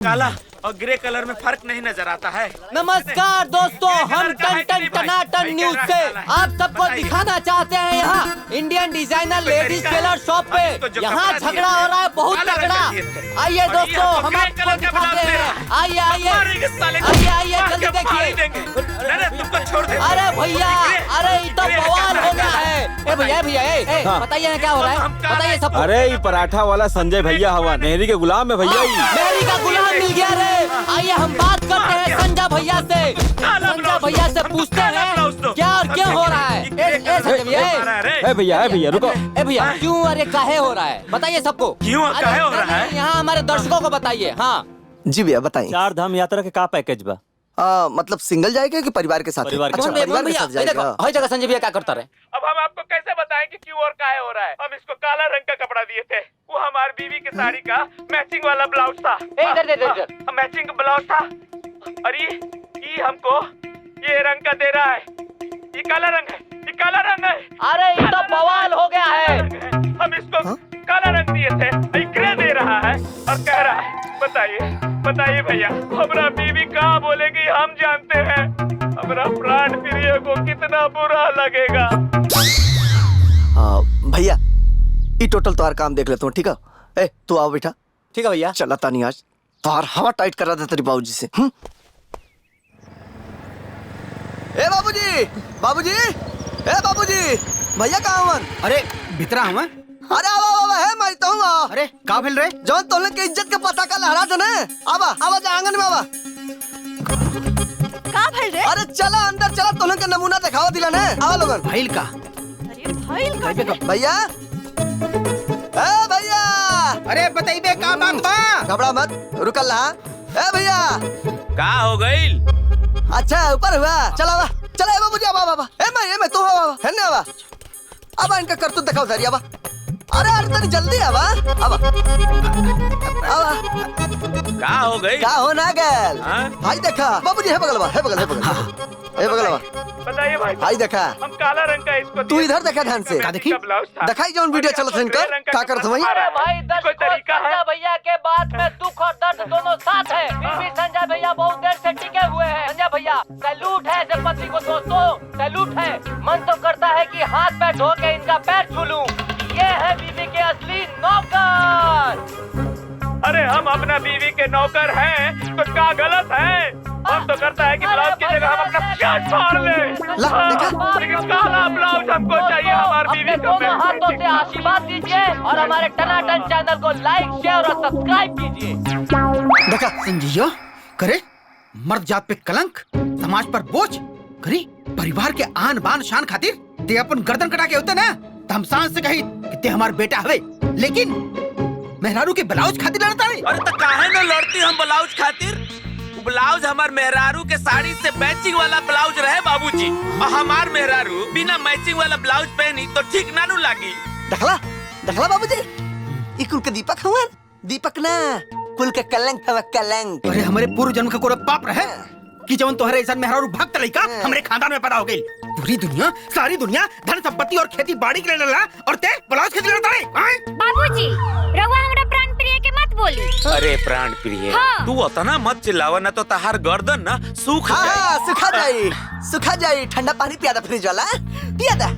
काला और grey colour में फर्क नहीं नजर आता है। नमस्कार दोस्तों, हम टन टन टनाटन न्यूज से आप सबको दिखाना चाहते हैं यहाँ Indian designer ladies tailor shop पे यहाँ झगड़ा हो रहा है बहुत तगड़ा। आइए दोस्तों, हम आपको दिखाते हैं। आइए आइए आइए आइए, जल्दी देखिए। तुमको छोड़ दे। अरे भैया, अरे ये तो बवाल हो गया है। भैया भैया बताइए क्या हो रहा है, बताइए सब। अरे ये पराठा वाला संजय भैया हवा नेहरी के गुलाम है भैया। नेहरी का गुलाम मिल गया रे। आइए हम बात करते हैं संजय भैया से। संजय भैया से पूछते हैं क्या और क्यों हो रहा है। भैया रुको। भैया क्यों, अरे काहे हो रहा है, बताइए सबको। क्यों काहे हो रहा है, यहाँ हमारे दर्शकों को बताइए। हाँ जी भैया बताइए। 4 धाम यात्रा के का पैकेज बा? मतलब सिंगल जाएगा कि परिवार के साथ? परिवार के अच्छा, साथ। परिवार के साथ जाएगा। हर जगह संजय भैया क्या करता रहे। अब हम आपको कैसे बताएं कि क्यों और काहे हो रहा है। हम इसको काला रंग का कपड़ा दिए थे, वो हमारी बीवी की साड़ी का मैचिंग वाला ब्लाउज था। मैचिंग ब्लाउज था और ये हमको ये रंग का दे रहा है। ये काला रंग है, ये काला रंग है। अरे ये तो बवाल हो गया है। हम इसको काला रंग दिए थे, ये ग्रे दे रहा है और कह रहा है। बताइए भैया, हमारा बीवी कहाँ बोलेगी हम जानते हैं। हमारा प्राण प्रिय को कितना बुरा लगेगा। भैया ये टोटल तुम्हारा काम देख लेता हूँ, ठीक है? ए तू आओ बेटा। ठीक है भैया। चला तानी आज तुम्हार हवा टाइट कर रहा था तेरी बाबूजी से। ए बाबूजी, बाबूजी, ए बाबूजी, भैया कहाँ हवन? अरे भितरा हूँ। अरे आवा है मैं तो हूँ। अरे का भेल रे? जौन तोहने के इज्जत के पता का लहरा था ना। आवा जा आंगन में आवा। का भेल रे? अरे चला अंदर चला, तोहने के नमूना दिखावा दिला ने। आवा लोगन। भइल का? अरे भइल का रे? भैया, ए भैया, अरे बताइबे का बात बा? घबरा मत, रुकल रहा। ए भैया का हो गईल? अच्छा ऊपर हुआ। चला आवा, चला आवा मुझे। आवा ए मैं तू आवा है ना। आवा इनका करतूत दिखाओ सारी। आवा, अरे तनी जल्दी आवा। का हो गई? का हो ना गल? हाँ? भाई देखा बाबूजी है बगलवा, है बगलवा। बताइए भाई। भाई देखा, हम काला रंग का इसको तू इधर देखा ध्यान से। का देखी? दिखाई जौन वीडियो चलत है इनका का करत वही। अरे भाई कोई दर्शकों, तरीका है? संजय भैया के बात में दुख और दर्द दोनों साथ है। फिर भी संजय भैया बहुत देर से टिके हुए हैं। संजय भैया सैल्यूट है जगपति को दोस्तों, सैल्यूट है। मन तो करता है कि हाथ पैर धो के इनका पैर छू लूं। ये है बीवी के असली नौकर। अरे हम अपना बीवी के नौकर हैं तो क्या गलत है? हम तो करता है कि ब्लाउज की जगह हम अपना शर्ट फाड़ ले। लेकिन काला ब्लाउज हमको चाहिए हमारी बीवी को। दोनों हाथों से आशीर्वाद दीजिए और हमारे टनाटन चैनल को लाइक, शेयर और सब्सक्राइब कीजिए। देखा संजीयो करे मर्द जात पे कलंक, समाज पर बोझ करी परिवार के आन बान शान खातिर ते अपन गर्दन कटा के होते ना। हम सांस से कही कि ते हमार बेटा हवे, लेकिन मेहरारू के ब्लाउज खातिर लड़ता नहीं। अरे तो काहे न लड़ती हम ब्लाउज खातिर? ब्लाउज हमार मेहरारू के साड़ी से मैचिंग वाला ब्लाउज रहे बाबूजी, और हमार मेहरारू बिना मैचिंग वाला ब्लाउज पहनी तो ठीक ना लागी। देखला बाबूजी, ई कुल के दीपक हवन। दीपक ना, कुल के कलंक हवा, कलंक। अरे हमारे पूर्व जन्म का कोई पाप रहे कि जवन तोहरे ऐसा मेहरारू भक्त लइका हमरे खानदान में पैदा हो गई। पूरी दुनिया, सारी दुनिया धन संपत्ति और खेती बाड़ी के लिए लड़ा, और ते ब्लाउज के लिए लड़ता नहीं। बाबूजी, रउआ हमरा प्राण प्रिय के मत बोली। अरे प्राण प्रिय, हाँ। तू उतना मत चिल्लावा ना तो तहार गर्दन ना सूख जाए। हाँ, सुखा जाई। ठंडा पानी पिया दा, फ्रिज वाला पिया दा।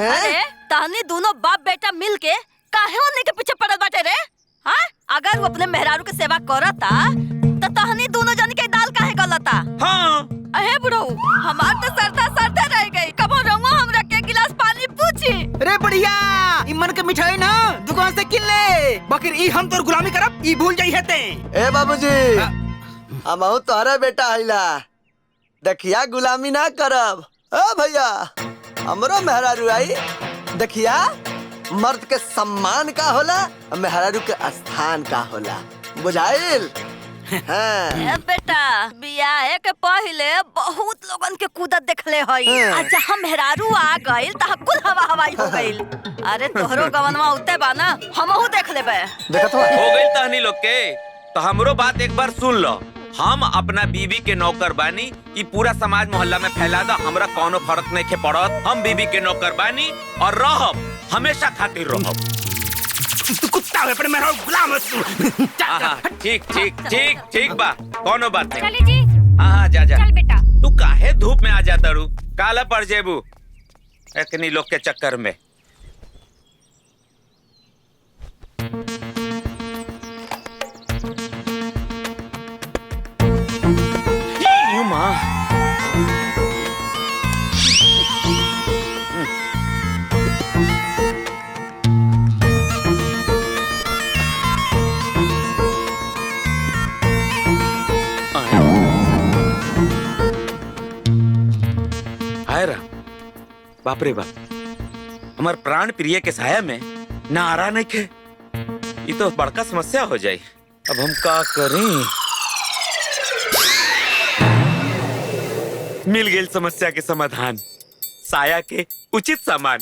अरे तहनी दोनों बाप बेटा मिल के काहे उन्हीं के पीछे पड़ल बाटे रे? हाँ, अगर वो अपने मेहरारू के सेवा करता तो तहनी दोनों जन के दाल काहे गलता? हाँ। अहे बुढ़ऊ, हमार तो सरता रह गई। कबो रउआ हमरा के गिलास पानी पूछी। अरे बढ़िया, इमन के मिठाई ना दुकान से किन ले, बाकी ई हम तोर गुलामी करब ई भूल जाई हेते। ए बाबूजी, हमहू तोहरे बेटा आइला, देखिया गुलामी ना करब। ओ भैया, हमरो मेहरारू आई, देखिया मर्द के सम्मान का होला, मेहरारू के स्थान का होला, बुझाइल? हाँ। ए बेटा, बियाहे के पहले बहुत लोगन के कूदत देखले हई। अच्छा हम मेहरारू आ गइल त कुल हवा हवाई हो गइल। अरे तोहरो गवनवा उते बा ना, हमहू देख लेबे। देखत हो गइल तहनी लोग के, तो हमरो बात एक बार सुन लो। हम अपना बीवी के नौकर बानी, ई पूरा समाज मोहल्ला में फैला दा, हमरा कोनो फर्क नहीं पड़त। हम बीवी के नौकर बानी और रहब, हमेशा खातिर रहब। तू कुत्ता है अपने मेरा गुलाम है तू। ठीक ठीक ठीक ठीक बा, कोनो बात नहीं। चली जी। हाँ जा जा। चल बेटा। तू काहे धूप में आ जाता रू, काला पड़ जेबू इतनी लोग के चक्कर में। यू माँ, बाप रे बाप, हमार प्राण प्रिय के साया में ना आ रहा नहीं खे, ये तो बड़का समस्या हो जाए। अब हम का करें? मिल गई समस्या के समाधान, साया के उचित सामान।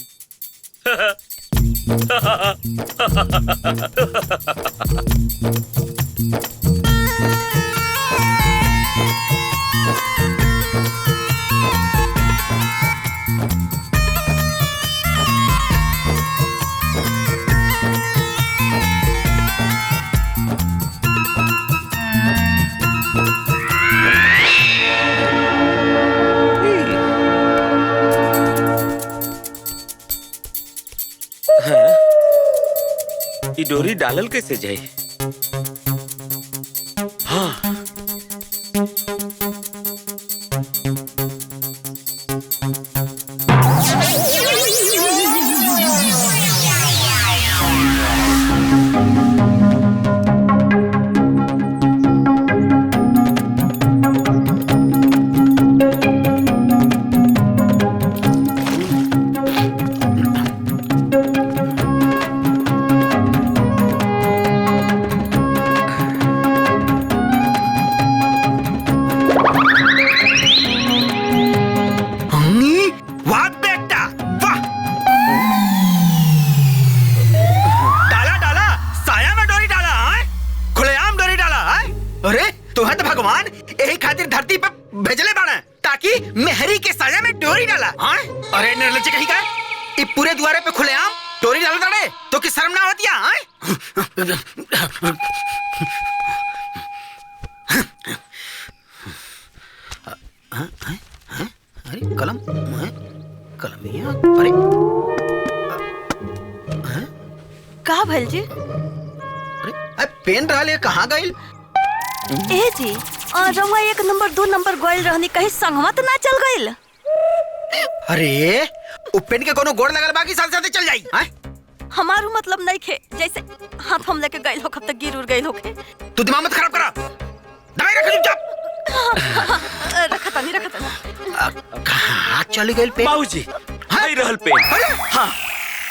ये डोरी डालल कैसे जाए? हाँ, पेन रहा ले कहाँ गई? ए जी, रउआ 1 नंबर 2 नंबर गोइल रहनी, कहीं संगवा तो ना चल गइल? अरे उ पेन के कोनो गोड़ लगल बाकी साथ साथ चल जाई। हमारू मतलब नहीं खे, जैसे हाथ हम लेके गइल हो कब तक गिर उड़ गइल होखे। तू दिमाग मत खराब करा, दवाई रख चुपचाप। रखता नहीं। कहाँ चली गई पेन? बाबूजी, हाय रहल पेन। हाँ,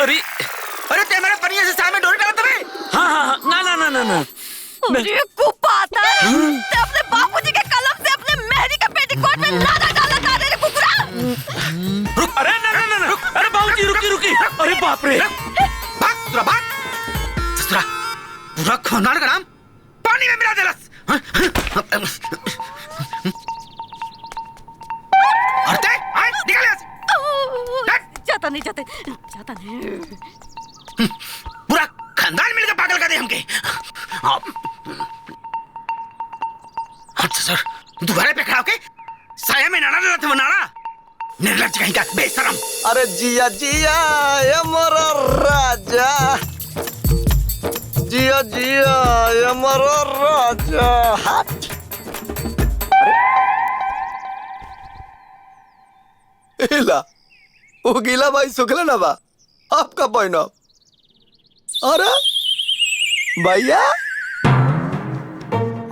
अरे ते मेरे पनिया से सामने डोरी डाला तबे? हाँ, ना ना ना ना ना। अरे कुपाता, ते अपने बापूजी के कलम से अपने मेहरी के पेटीकोट में लादा डाला था रे कुकुरा। अरे ना ना ना ना, अरे बाबूजी रुकी, अरे बाप रे। भाग ससुरा, पूरा खानदान का नाम पानी में मिला देलस। अरे निकल यहाँ से। जाता नहीं। पूरा खानदान मिलकर पागल कर दे हमके। सर दोबारा पे खड़ा होके साया में नाड़ा डाला था, वो नाड़ा निर्लज्ज कहीं का, बेशरम। अरे जिया जिया ये मोरा राजा, जिया जिया ये मोरा राजा। हट। इला वो गीला भाई सुखले ना बा आपका पॉइंट ऑफ। अरे भैया,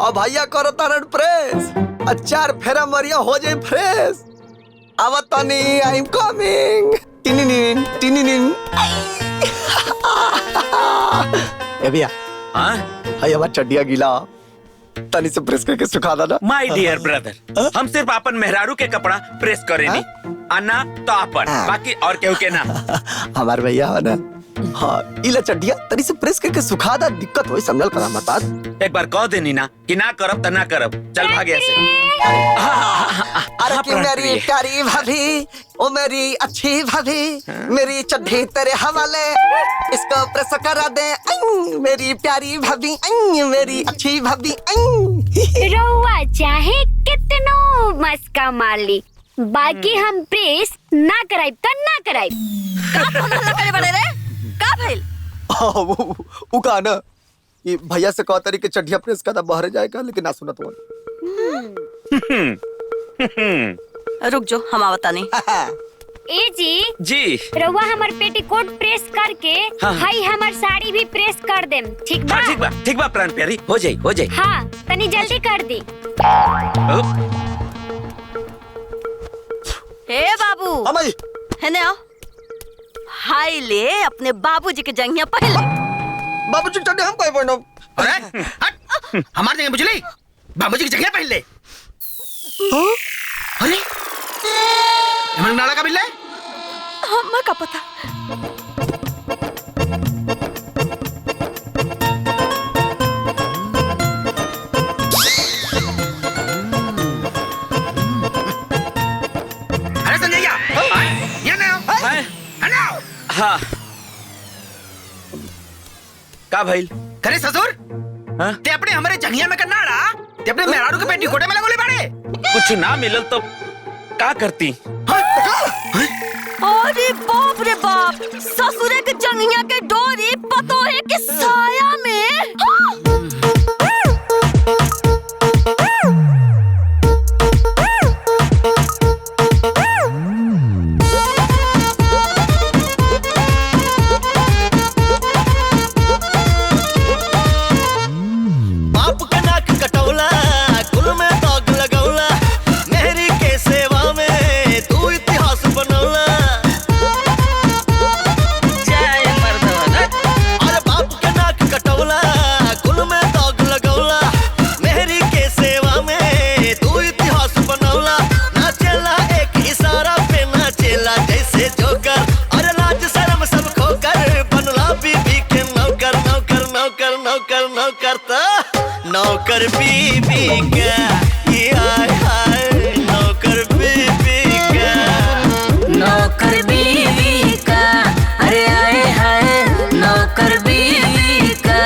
अब भैया करो तारन प्रेस, 4 फेरा मरिया हो जाए फ्रेश। अब तनी आई एम कमिंग। टिनिनिन टिनिनिन। ए भैया, हाँ, हाय हमारा चड्डिया गीला, तनी से प्रेस करके सुखा देना। माय डियर ब्रदर, हम सिर्फ अपन मेहरारू के कपड़ा प्रेस करेनी, अन्ना तो अपन, बाकी और केहू के ना। हमार भैया हो ना, हाँ इला चड्डिया तरी से प्रेस करके सुखा दा, दिक्कत होई समझल करा मत बात। एक बार कह देनी ना कि ना करब त ना करब, चल भागे ऐसे। अरे कि मेरी प्यारी भाभी, ओ मेरी अच्छी भाभी, मेरी चड्डी तेरे हवाले, इसको प्रेस करा दे। मेरी प्यारी भाभी, मेरी अच्छी भाभी। रउआ चाहे कितनो मस्का मार ली, बाकी हम प्रेस ना कराइब त ना कराइब। का फोन हल्ला करे बड़े रे? का भइल? उ का ना ये भैया से कह तरी के चड्डिया प्रेस का बाहर जाएगा, लेकिन ना सुना तो। रुक जो, हम आवता नहीं। ए जी जी रउआ हमर पेटीकोट प्रेस करके हाई हमर साड़ी भी प्रेस कर देम, ठीक बा? हाँ, ठीक बा प्राण प्यारी, हो जाई हो जाई। हाँ तनी जल्दी कर दी। हे बाबू, अमई हेने आओ। हाय ले अपने बाबूजी के जंगिया पहले। बाबूजी चड्डी हम कोई पहनो। अरे हट, हमार जगह बुझली, बाबूजी की जगह पहन ले। अरे एमन नाला का बिल्ले? हमें का पता। अरे संजयया, ये ना आओ। हाँ का भइल? करे ससुर, हाँ? ते अपने हमारे जंगिया में करना रहा, ते अपने मेहरारू के पेटीकोटे में लगोले बाड़े। कुछ ना मिलल तो का करती? अरे बाप रे बाप, ससुरे के जंगिया के डोरी पतो है कि साया में। बाप के नाक कटौला, कुल में दाग लगौला, मेहरी के सेवा में तू इतिहास बनौला। जय मर्दवा। अरे बाप के नाक कटौला, कुल में दाग लगौला, मेहरी के सेवा में तू इतिहास बनौला। नाचेला एक इशारा पे नाचेला जैसे जोकर, अरे लाज शर्म सब खोकर बनला बीबी के नौकर। नौकर नौकर नौकर नौकर ता नौकर बीबी का, ये हाय हाय नौकर बीबी का। नौकर बीवी का, अरे आए हाय नौकर बीवी का।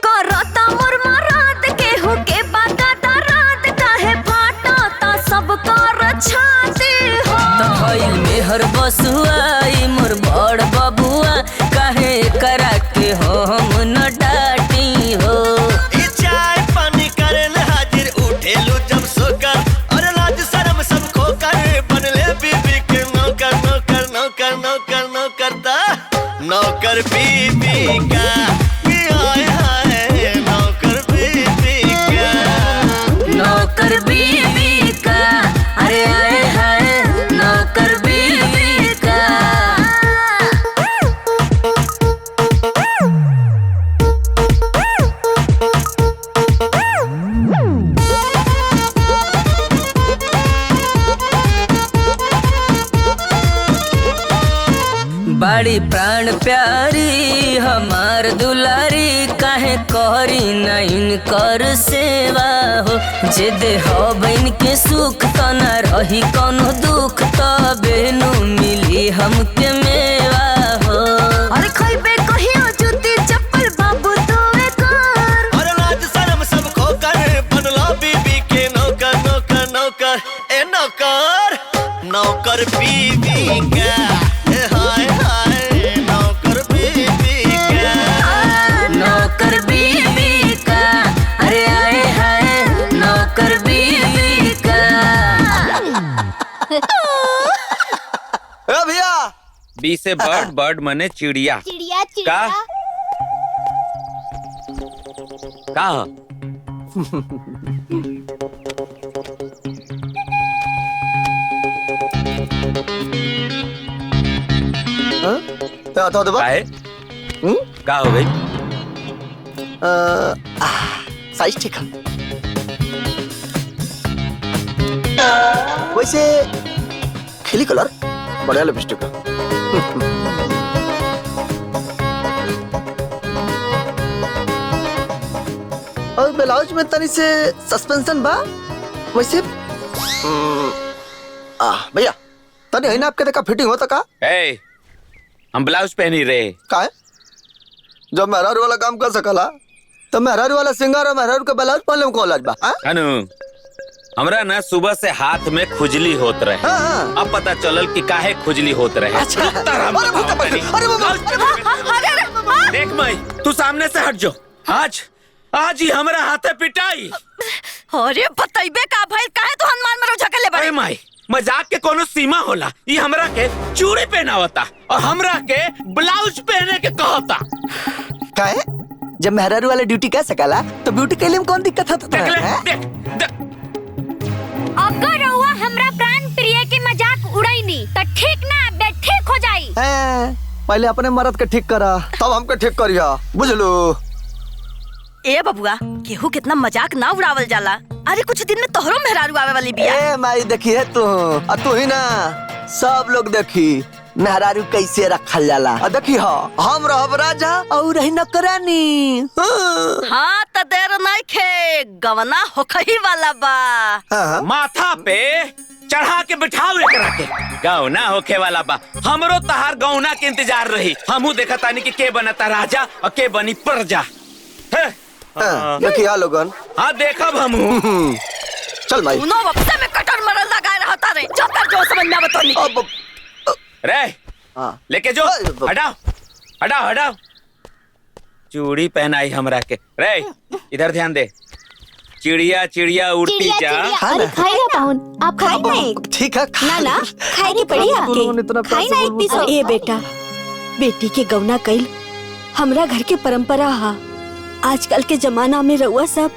करता मुरमा रात के होके बागाता रात काहे फाटा ता सब कर छाती हो। तो भइल में हर बसुआई मोर बड़ बबुआ, काहे करा के हम न डाटी हो। ये चाय पानी करेल हाजिर उठेलू जब सोकर, अरे लाज शर्म सब खोकर बनले बीबी के नौकर। नौकर नौकर नौकर नौकर ता नौकर बीबी का, ये हाय हाय नौकर बीबी का। नौकर बीवी का, अरे आए हाय नौकर बीवी का। बड़ी प्राण प्यारी हमार दुलारी, काहे करी नहीं कर सेवा हो। जे देह बहन के सुख त न रही कोनो दुख, तबे नु मिली हमके मेवा हो। अरे खइबे कहियो जूती चप्पल बाबू तोवे कर, अरे लाज शर्म सब खोकर बनला बीबी के नौकर। नौकर नौकर ए नौकर नौकर बीबी का, ए हाय हाय नौकर बीबी का। नौकर बीवी का, अरे आए हाय नौकर बीवी का। ए भैया बी से बर्ड, बर्ड मने चिड़िया। चिड़िया का? का? तो दबा काहे? का हो गई? साइज ठीक है। वैसे खिली कलर बढ़िया लिपस्टिक है। और ब्लाउज में तनी से सस्पेंशन बा वैसे। भैया तनी है ना आपके देखा फिटिंग होता का? ए, हम ब्लाउज पहनी रहे का है? जब मेहरारू वाला काम कर सकला तो मेहरारू वाला सिंगार और मेहरारू का ब्लाउज पहले में कॉलेज बा। अनु, हमरा ना सुबह से हाथ में खुजली होत रहे। हाँ। अब पता चलल कि काहे खुजली होत रहे। अच्छा। देख माई, तू सामने से हट जो। आज ही हमरा हाथे पिटाई। अरे बतइबे का भाई, काहे तो हनुमान में झकले बड़े? अरे माई, मजाक के कोनो सीमा होला। ये हमरा के चूड़ी पहनावता और हमरा के ब्लाउज पहने के कहता। काहे? जब मेहरारू वाला ड्यूटी कर सकला तो ब्यूटी के लिए कौन दिक्कत होता देख ले, है? देख। अगर रउआ हमरा प्राण प्रिय के मजाक उड़ाईनी तो ठीक ना बे ठीक हो जाई। पहले अपने मर्द के ठीक करा तब हमके ठीक करिया, बुझलू? ए बबुआ, केहू कितना मजाक ना उड़ावल जाला। अरे कुछ दिन में तोहरो मेहरारू आवे वाली बिया। ए माई देखिए तू ही ना, सब लोग देखी मेहरारू कैसे रखल जाला। देखी हम रहब राजा और रही नौकरानी। हाँ तो देर नहीं खे, गवना होखही वाला बा। माथा पे चढ़ा के बिठाओ एकरा के। गौना होखे वाला बा। हमरो तहार गौना के इंतजार रही। हमू देखा तानी कि के बनता राजा और के बनी प्रजा। देखिए लोगन। हाँ देखब हमू। चल भाई। उनो वक्से में कटर मरल लगाए रहता रे। जब तक जो समझ में आवत नहीं। रे लेके जो, हटाओ। चूड़ी पहनाई हमरा के। रे इधर ध्यान दे। चिड़िया उड़ती जा। अरे खाएगा पाहुन, आप खाए नहीं? ठीक है। ना खाए की पड़ी आपके। खाई ना एक पीस। ए बेटा, बेटी के गौना कईल हमरा घर के परंपरा हा। आजकल के जमाना में रउआ सब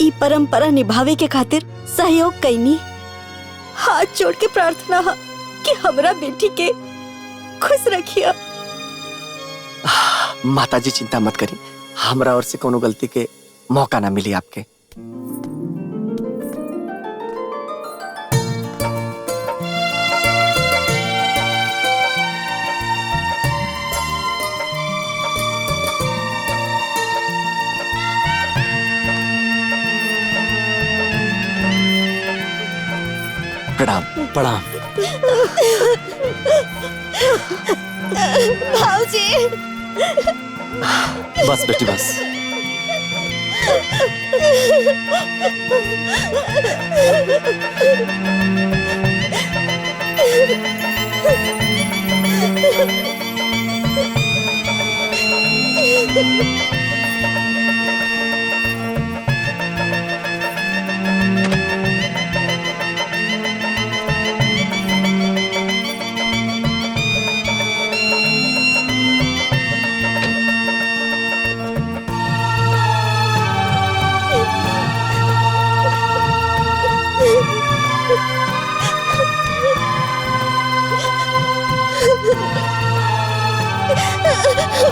ई परंपरा निभावे के खातिर सहयोग कईनी। हाथ जोड़ के प्रार्थना हा कि हमरा बेटी के खुश रखिया। माताजी चिंता मत करी, हमरा और से कोनो गलती के मौका ना मिली आपके। प्रणाम। भाऊजी। बस बेटी बस।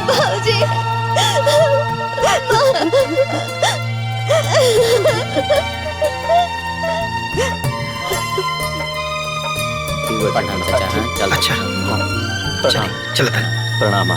भाऊजी। अच्छा चलो प्रणाम।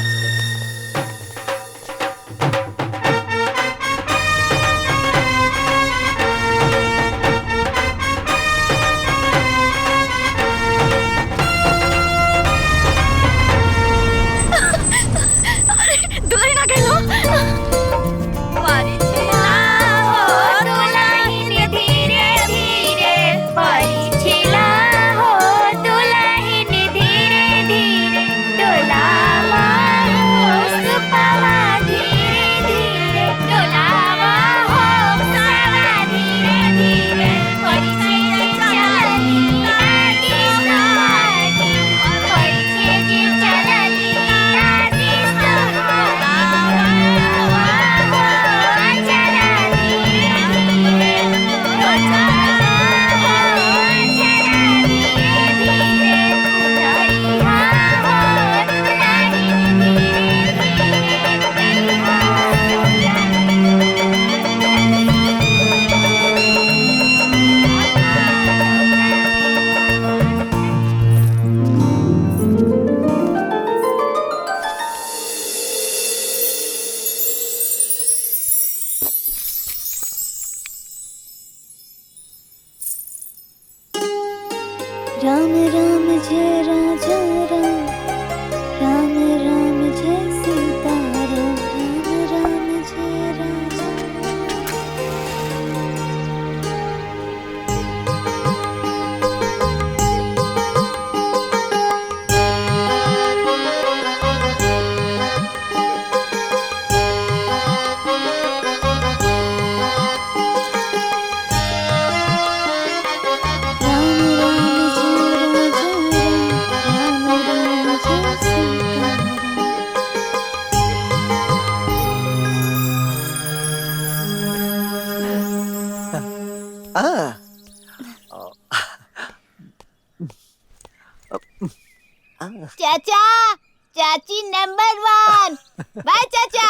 राम राम जय राजा राम, राम राम जय सीता राम, राम राम जय राजा। चाचा, चाची नंबर 1। बाय चाचा।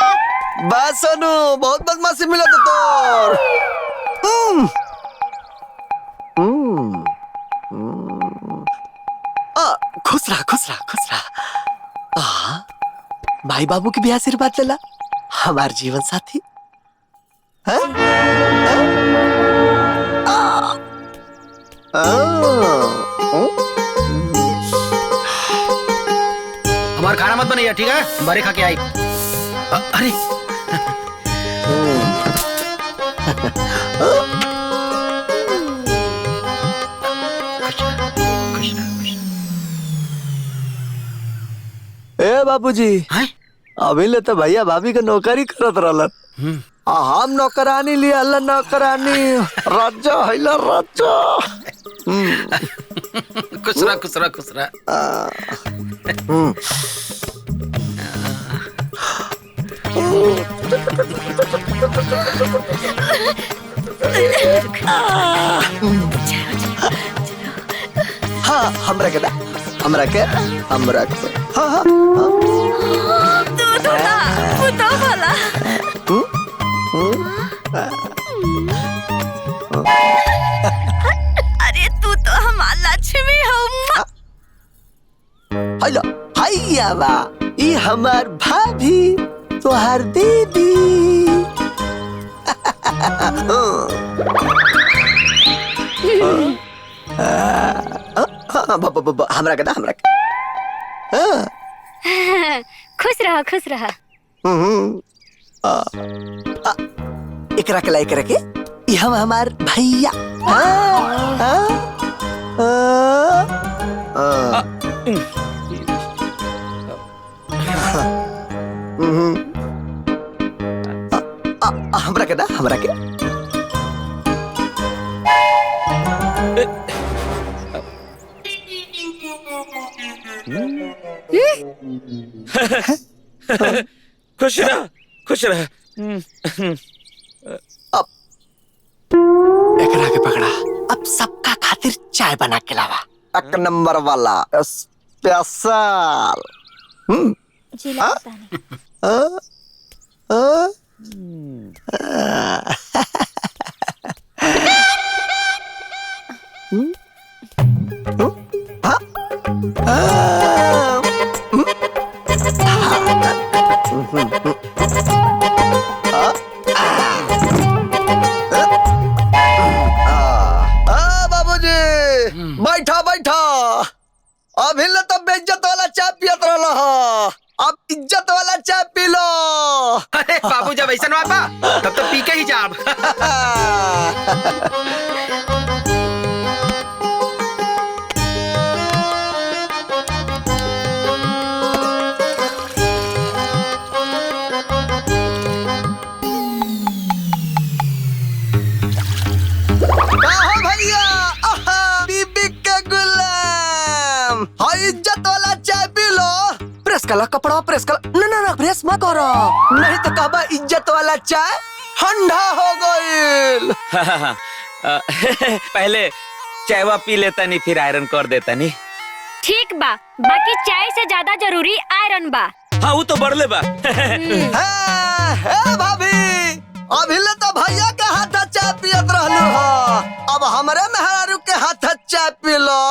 बस सोनू, बहुत बदमाशी मिला तो तोर। खुश रहा खुश रहा खुश रहा। भाई बाबू की भी आशीर्वाद लेला, हमार जीवन साथी। हमारा खाना मत बनाइए, ठीक है? बारे खा के आई। अरे ए बाबूजी, अभी ले तो भैया भाभी का नौकरी करत रहलन। हम नौकरानी लिया, अल्लाह नौकरानी राजा हैला राजा। खुश रहा खुश रहा खुश रहा। हाँ, हमरा के हाँ हाँ अरे तू तो हमार लक्ष्मी हो। हेलो हैया बा, ई हमार भाभी तोहार दीदी। हमरा के खुश रहा खुश रहा। एकरा के ई हम हमार भैया। हमरा के खुश रह खुश रह। एकरा के पकड़ा, अब सबका खातिर चाय बना के लावा, एक नंबर वाला स्पेशल। जी लगता नहीं। बाबूजी बैठा बैठा, अभी ले तो बेइज्जत वाला चाय पियत रहल ह, अब इज्जत वाला चाय पी लो। अरे बाबू जब ऐसा बाबा तब तो पी के ही जाब। भैया बीबी के गुलाम, इज्जत वाला चाय पी लो। प्रेस कला कपड़ा प्रेस कला, ना प्रेस मत करो, नहीं तो कहबा इज्जत वाला चाय ठंडा हो गईल। पहले चायवा पी लेता नहीं, फिर आयरन कर देता नहीं। ठीक बा, बाकी चाय से ज्यादा जरूरी आयरन बा। हाँ वो तो बढ़ले बा। भाभी अभी ले तो भैया के हाथ चाय पियत रहलू हो, अब हमारे मेहरारू के हाथ चाय पी लो।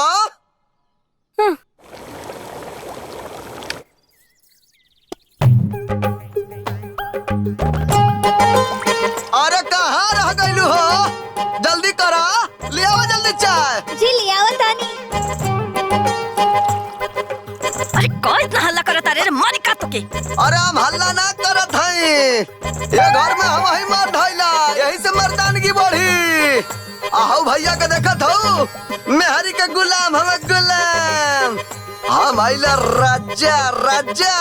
अरे कहाँ रह गईलू हो? जल्दी करा, ले आओ जल्दी चाय। जी ले आओ तानी। अरे कौन इतना हल्ला करता रे मारी का तो के? अरे हम हल्ला ना करत हई, ये घर में हम ही मार धइला, यही से मर्दानगी बढ़ी। आहू भैया के देखत हो, मेहरी के गुलाम हमें गुलाम, हम आइला राजा राजा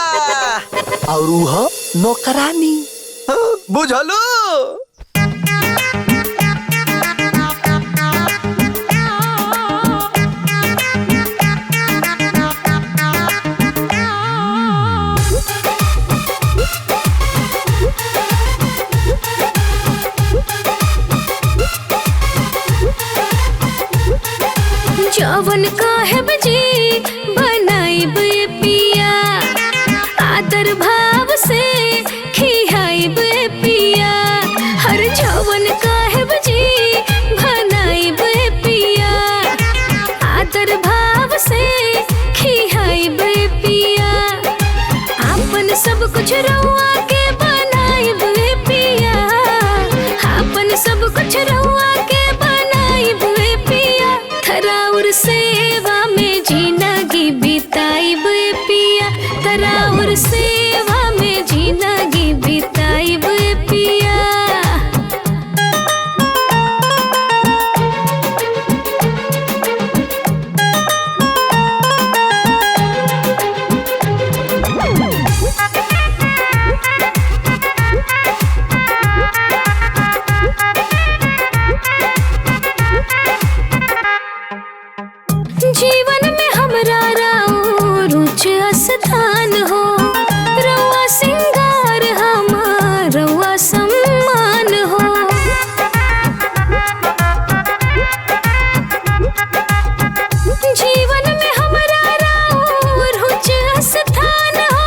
और वो नौकरानी, बुझलू? जवन काहे बजी बनाइब पिया, आदर भाव से खियाइब पिया। हर जवन काहे बजी बनाइब पिया, आदर भाव से खियाइब पिया। आपन सब कुछ रउआ के बनाइब पिया, आपन सब कुछ रउआ के बनाइब पिया। थराउर सेवा में जिंदगी बिताइब पिया, थराउर सेवा में जिंदगी बिताइब पिया। जीवन में हमरा राउर उच्च स्थान हो, रउआ सिंगार हमार रउआ सम्मान हो। जीवन में हमरा राउर उच्च स्थान हो,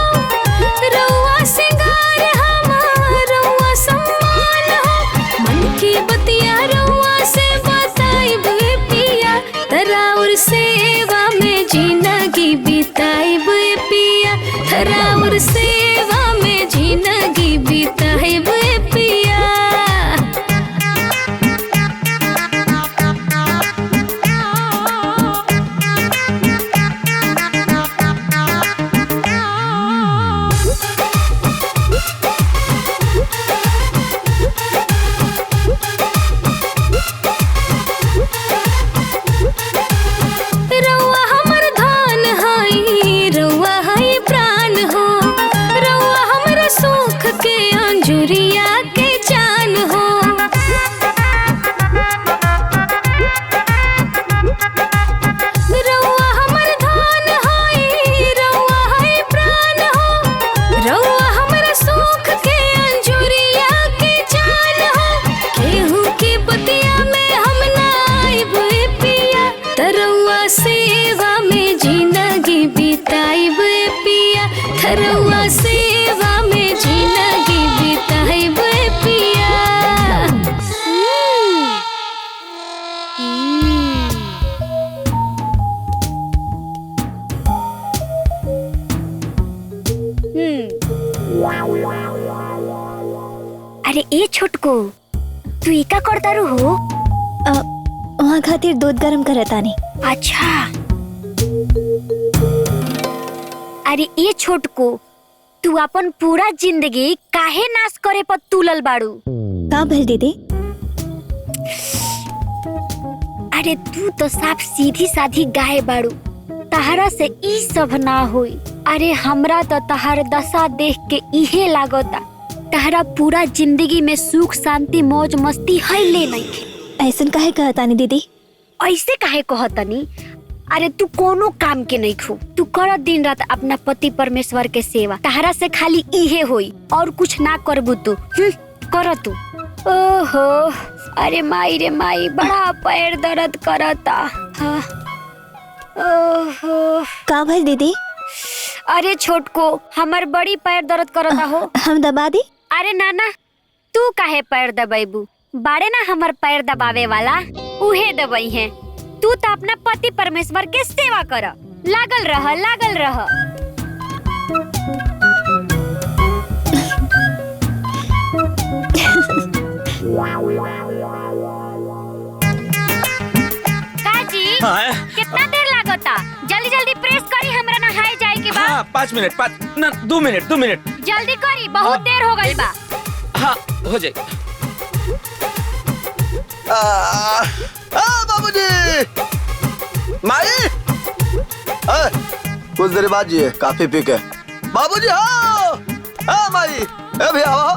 रउआ सिंगार हमार रउआ सम्मान हो। मन की बतिया रउआ से बताइब पिया, थराउर सेवा में जिंदगी बिताइब पिया, थराउर सेवा में जिंदगी बिताइब पिया। रउआ हमर धान हई, रउआ हई प्राण हो, रउआ हमर सुख के अंजुरिया के जान हो। रउआ हमर धान हई, रउआ हई प्राण हो, रउआ हमर सुख के अंजुरिया के जान हो। केहू के बतिया में हम ना आइब पिया, तरउआ सेवा में जिंदगी बिताइब पिया, थरउआ सेवा में जिंदगी बिताइब पिया। अरे ए छोटको, तू इका करता हो? वहाँ खातिर दूध गरम करत तानी। अच्छा। अरे ए छोटको, तू अपन पूरा जिंदगी काहे नाश करे पर तुलल बाड़ू? का भइल दीदी? अरे तू तो साफ सीधी साधी गाय बाड़ू, तहरा से ई सब ना होई। अरे हमरा तो तहर दशा देख के इहे लागता तहरा पूरा जिंदगी में सुख शांति मौज मस्ती है ले नहीं। ऐसन काहे कहतानी दीदी? ऐसे काहे कहतनी? अरे तू कोनो काम के नहीं खू, तू कर दिन रात अपना पति परमेश्वर के सेवा, तहरा से खाली इहे होई और कुछ ना करबू तू। कर तू। ओहो, अरे माई रे माई, बड़ा पैर दर्द करता। हाँ। ओहो, का भइल दीदी? अरे छोटको, हमर बड़ी पैर दर्द करता हो। हम दबा दी? अरे नाना, तू काहे पैर दबाइबू? बाड़े ना हमर पैर दबावे वाला, उहे दबाई है। तू तो अपना पति परमेश्वर के सेवा कर, लागल रह, लागल रह। हाँ कितना देर लागता? जल्दी जल्दी प्रेस करी, हमरा नहाए जाए के बा। हाँ 5 मिनट 2 मिनट 2 मिनट। जल्दी करी, बहुत देर हो गई बा। हाँ हो जाए। बाबूजी माई कुछ देर बाद जी काफी पी के बाबूजी हाँ माई ए भैया आओ।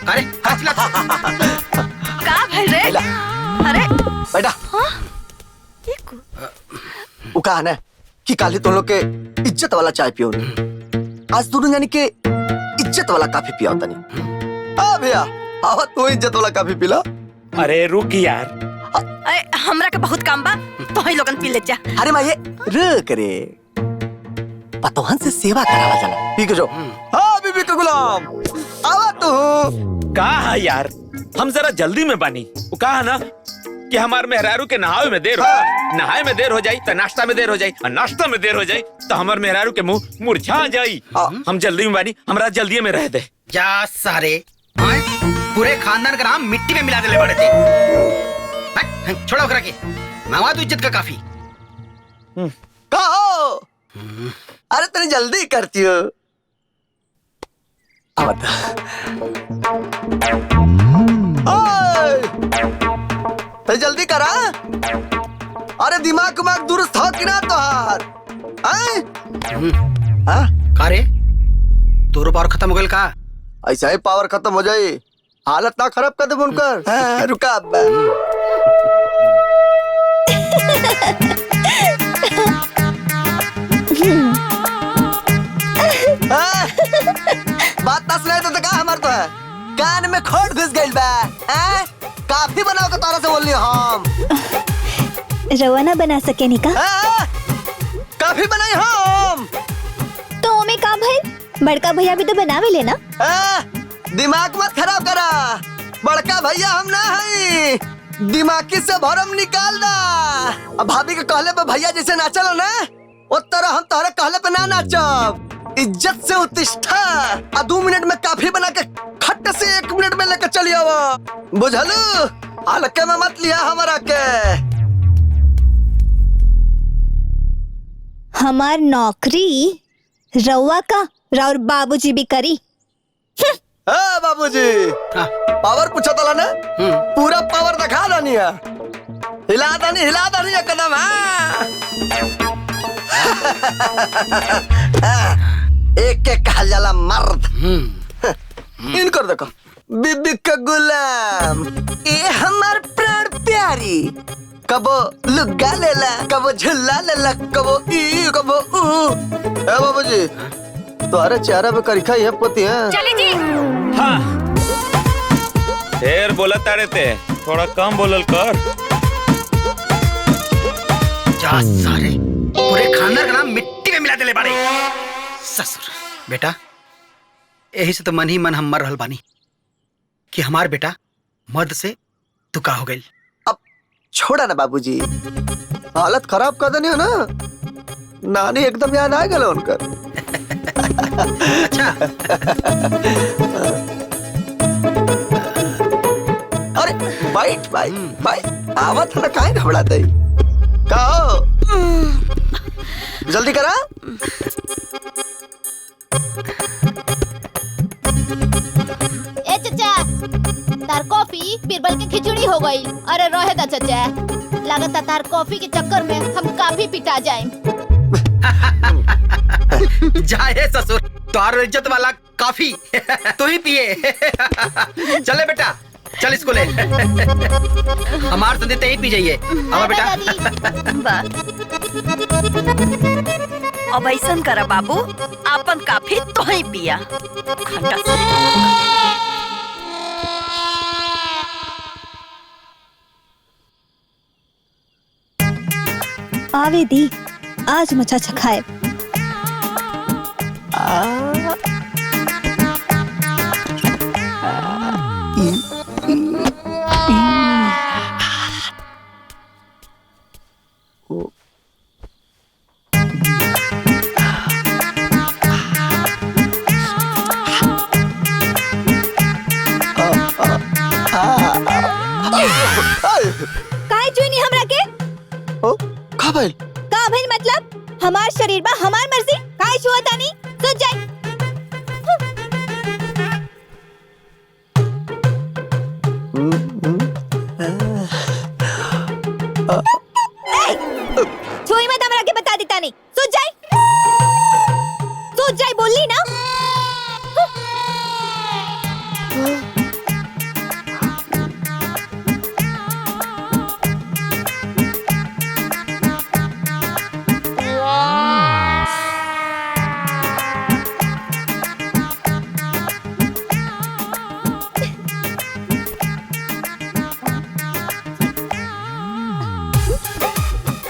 अरे का भाई रे? अरे बेटा वो कहा ना कि काली तुम लोग के इज्जत वाला चाय पियो, आज दोनों यानी के इज्जत वाला काफी पिया होता नहीं। हाँ भैया आओ तू इज्जत वाला काफी पिला। अरे रुक यार, अरे हमरा के बहुत काम बा, तो ही लोगन पी ले जा। अरे माँ ये रुक रे, पतोहन से सेवा करावा जाला। पी के जो। हाँ बीबी के गुलाम आवा तू। कहा है यार, हम जरा जल्दी में बानी। वो कहा ना कि हमार मेहरारू के नहाए में देर हो, नहाए में देर हो जाई तो नाश्ता में देर हो जाई, और नाश्ता में देर हो जाई तो हमार मेहरारू के मुंह मुरझा जाई। हम जल्दी में बानी, हमरा जल्दी में रह दे। जा सारे पूरे खानदान का नाम मिट्टी में मिला देले बड़े थे। छोड़ो करा के मांगवा तू इज्जत का काफी। कहो अरे तेरी जल्दी करती हो। तो जल्दी करा। अरे दिमाग दुरुस्त हो कि ना तोहार? का रे तोरो पावर खत्म हो गइल का? ऐसा ही पावर खत्म हो जाए, हालत ना खराब कर दे उनकर। रुका बात ना सुनाई तो का हमार तो है कान में खोट घुस गइल बा। काफी बनाओ के तोरा से बोलनी हम। रवाना बना सके नी का? काफी बनाई हम तो ओमे का भाई? बड़का भैया भी तो बनावे लेना। दिमाग मत खराब करा, बड़का भैया हम ना है। दिमागी से भरम निकाल दा। अब भाभी के कहले पे भैया जैसे नाचल ना, वो तरह हम तोहरे कहले पे ना नाचब। इज्जत से उत्तिष्ठा। 2 मिनट में काफी बना के खट से 1 मिनट में लेकर चली आवा। बुझलू? हल्के में मत लिया हमारा के। हमार नौकरी रउआ का राउर बाबूजी भी करी। बाबूजी पावर पूछा था ना, पूरा पावर दिखा दानी है। हिला दानी कदम। एक के कहा जाला मर्द। इनकर देखो बीबी का गुलाम, ये हमार प्राण प्यारी। कबो लुग्गा लेला, कबो झुल्ला लेला, कबो ई कबो ऊ। ए बाबूजी तुम्हारे चेहरा पे करिखा है पोती है। चली जी। हाँ ढेर बोला तारे ते, थोड़ा कम बोलल कर। जा सारे पूरे खानदान का नाम मिट्टी में मिला देले बाड़े। ससुर बेटा यही से तो मन ही मन हम मर रहल बानी कि हमार बेटा मर्द से दुका हो गई। अब छोड़ा ना बाबूजी, हालत खराब कर देनी हो ना। नानी एकदम याद आ गया उनकर। अच्छा अरे बैठ भाई आवत ना काहे घबराते कहो। जल्दी करा। ए चचा तार कॉफी बीरबल के खिचड़ी हो गई। अरे रहे दा चचा, लागत तार कॉफी के चक्कर में हम काफी पिटा जाए। जाए ससुर, तोहार इज्जत वाला काफी तू ही पिए। चले बेटा चल इसको ले। हमार संदे ते ही पी जाइए। आओ बेटा। अब ऐसन करा बाबू, आपन काफी तो ही पिया। खंडा से। आवे दी आज मचा चखाए। काहे चुनी हमरा के? ओ भइल? का भइल मतलब हमार शरीर बा हमार मर्जी काहे छुआ तानी सोच जाए। छुई मत हमरा के बता देता नहीं सोच जाए बोली ना।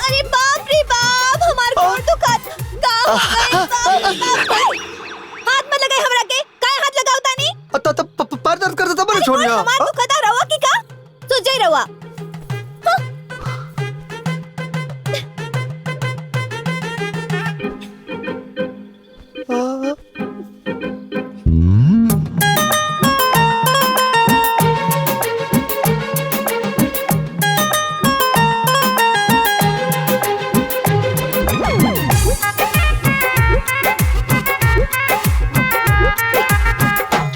अरे बाप रे बाप हमार गोड़ दुखत का हो गइल? हाथ मत लगाई हमरा के काहे हाथ लगाव तानी? तो पैर दर्द कर देता बने छोड़िया। हमार दुखत रवा की का सोच जाई रवा।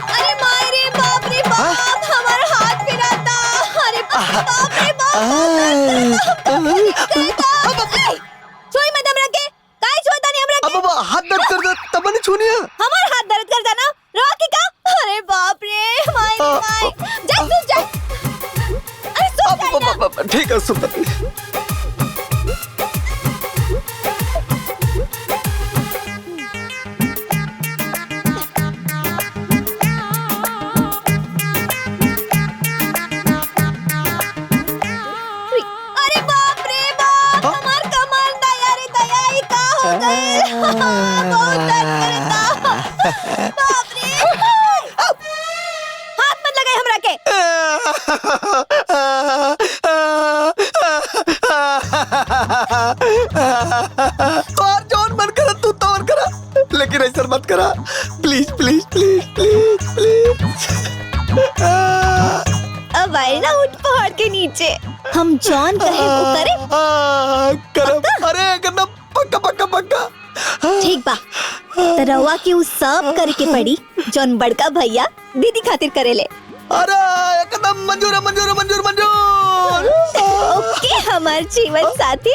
अरे मारे बाप रे बाप हमार हाथ पिराता। अरे बाप रे बाप छुई मत हमरा के काहे छुआ तानी हमरा के? अब हाथ दर्द कर दे तब नहीं छूनिया। हमार हाथ दर्द करता ना रवा की का? अरे बाप रे माय जा सुन जा। अरे सुन जा। ठीक है सुन। अरे बाप रे बाप हमार कमर दया रे दया ही का हो गइल? बहुत दर्द करता। बाप रे हाथ मत लगाई हमरा के। और जौन मन करा तू तो मन करा लेकिन ऐसा मत करा please please please please please. अब आए ना उठ पहाड़ के नीचे हम जॉन कहे वो करे। करम अरे करना पक्का पक्का पक्का। ठीक बा तो रवा की उस सब करे के पड़ी जॉन बड़का भैया दीदी खातिर करेले। अरे एकदम मंजूर है मंजूर है मंजूर मंजूर। ओके हमार जीवन साथी।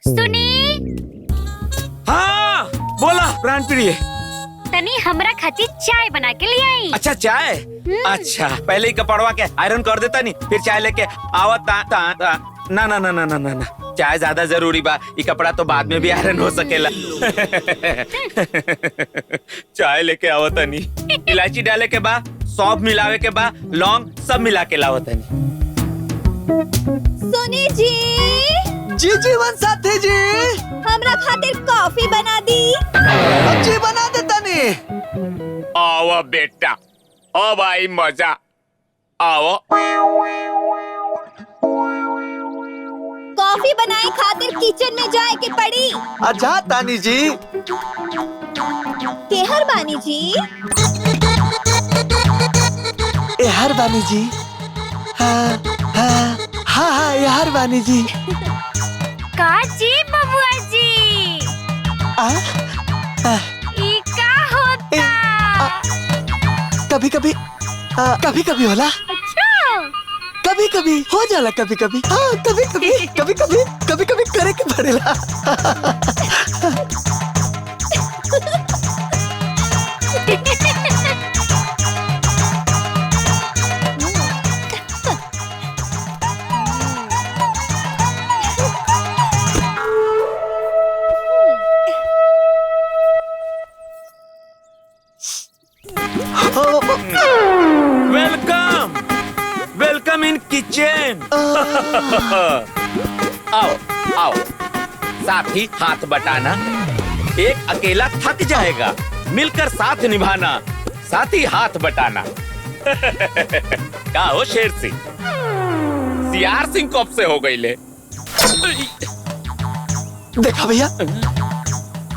सुनी हाँ बोला प्राण प्रिय। तनी हमरा खातिर चाय बना के ले आई। अच्छा चाय। अच्छा पहले ही कपड़वा के आयरन कर देता नहीं फिर चाय लेके आवत ना ना ना ना ना ना ना चाय ज्यादा जरूरी बा। ये कपड़ा तो बाद में भी आयरन हो सकेला। चाय लेके आवत नहीं इलायची डाले के बा सौंफ मिलावे के बा लौंग सब मिला के लावत नहीं। सुनी जी जी जीवन साथी जी हमरा खातिर कॉफी बना दी। जी बना देता नहीं। आओ बेटा अब आई मजा आओ। कॉफी बनाए खातिर किचन में जाए के पड़ी। अच्छा तानी जी। केहर बानी जी? यार बानी जी। हाँ हाँ हाँ हाँ यार बानी जी। का जी बबुआ जी ई का होता? कभी कभी कभी कभी होला। अच्छा कभी कभी हो जाला कभी कभी। हाँ कभी कभी कभी कभी कभी कभी करे के पड़ेला। Welcome welcome welcome in kitchen. आओ आओ, साथ ही हाथ बटाना। एक अकेला थक जाएगा, मिलकर साथ निभाना, साथ ही हाथ बटाना। का हो शेर सिंह, सियार सिंह कब से हो गई ले? देखा भैया,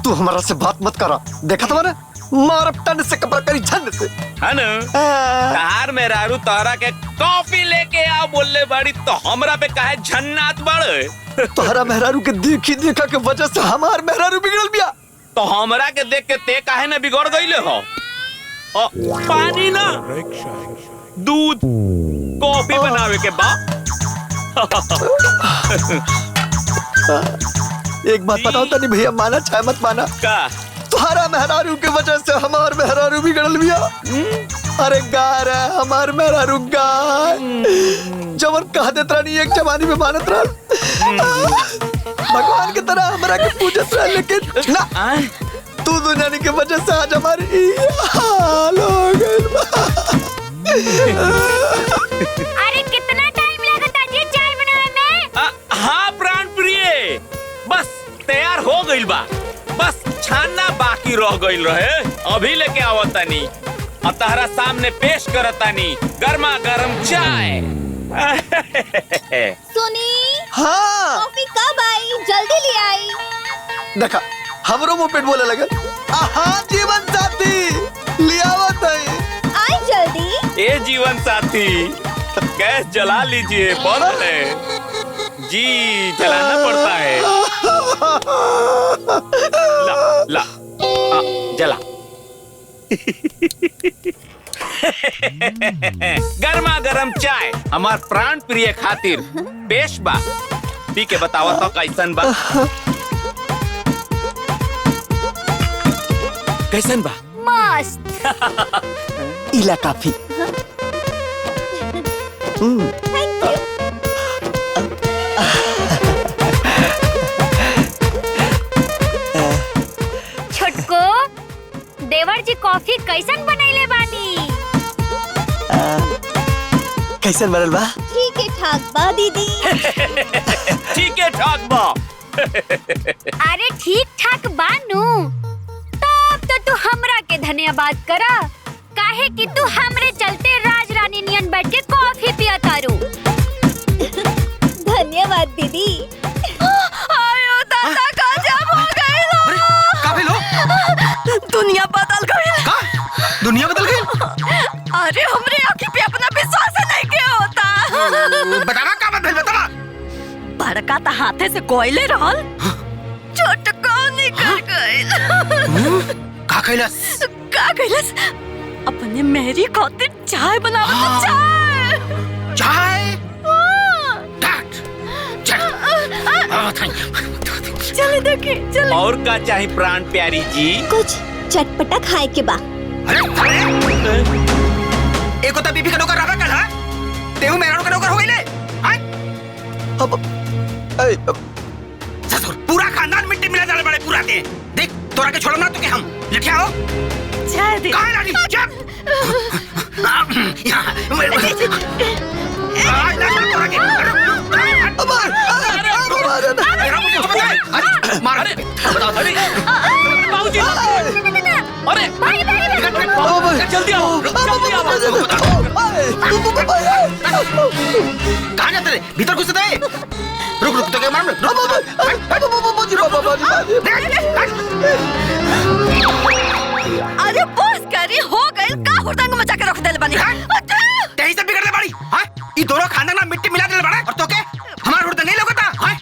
तू हमारा से बात मत करा। देखा तुम्हारा मार टन से कपड़ा करी झंड से, है ना? तार मेहरारू तारा के कॉफी लेके आ बोलले बड़ी तो हमरा पे काहे झन्नात बड़? तोहरा मेहरारू के देखी देखा के वजह से हमार मेहरारू बिगड़ल बिया। तो हमरा के देख के ते काहे न बिगड़ गईले हो? पानी ना, दूध, कॉफी बनावे के बा। एक बात बताओ तनी भैया, माना चाहे मत माना, का तुम्हारा मेहरारू के वजह से हमार मेहरारू बिगड़ल बिया। अरे गाय रे हमार मेहरारू गाय, जवन कह देत रहनी एक जवानी में मानत रहल, भगवान की तरह हमरा के पूजत रह, लेकिन ना, तू दुनिया के वजह से आज हमारी हाल हो गइल बा। अरे कितना टाइम लगता जी चाय बनावे में? हाँ प्राण प्रिय, बस तैयार हो गइल बा, बस छानना बाकी रह गइल रहे। अभी लेके आवतानी और तहरा सामने पेश करतानी गर्मा गर्म चाय। सुनी, हाँ कॉफी कब आई? जल्दी ले आई। देखा हमरो मुंह पेट बोले लगल। हाँ जीवन साथी लियावत है, आई जल्दी। ए जीवन साथी, गैस जला लीजिए, बंद है जी, जलाना पड़ता है। ला ला जला। गर्मा गर्म चाय हमार प्राण प्रिय खातिर पेश बा। पी के बतावा तो कैसन बा? कैसन बा? मस्त। इला काफी। Thank you. छोटको, देवर जी कॉफी कैसन बनैले बानी? कैसन बनल बा? ठीक है ठाक बा दीदी। ठीक है ठाक बा। अरे ठीक ठाक बानू, तब तो तू हमरा के धन्यवाद करा, काहे कि तू हमरे चलते राज रानी नियन बैठ के कॉफी पिया तारू। धन्यवाद दीदी। आयो दादा का जब हो गई लो। अरे का भेलो? दुनिया बदल गई। का दुनिया बदल गई? अरे हमरे आँखी पे अपना विश्वास नहीं के होता। बतावा का बात भेल, बतावा। बड़का तो हाथे से कोयले रहल, छोटका निकल गइल। का कैलस? का कैलस? अपने मेरी खातिर चाय बनावत। चाय चाय चले देखे चले। और का चाहे प्राण प्यारी जी? कुछ चटपटा खाए के बा। अरे एको तो बीबी का नौकर रहा कल, हां तेहू मेरा नौकर हो गइले। हाय अब ससुर पूरा खानदान मिट्टी मिला जाने बड़े पूरा के। देख तोरा के छोड़ो ना तो के हम लेके आओ। चाय दे। कहां लाडी चुप। आज ना तोरा के मार। अरे बताओ अरे बाबूजी, अरे जल्दी आओ, जल्दी आओ। कहाँ जाते रे? भीतर घुस दे। रुक रुक तो क्या मार। अरे बस करी हो गई, का हुड़दंग मचा के रख देले बानी। तेही से बिगड़ले बाड़ी। हां ई दोनों खानदान में मिट्टी मिला देले बाड़ा और तो के हमार हुड़दंग नहीं लगता। हां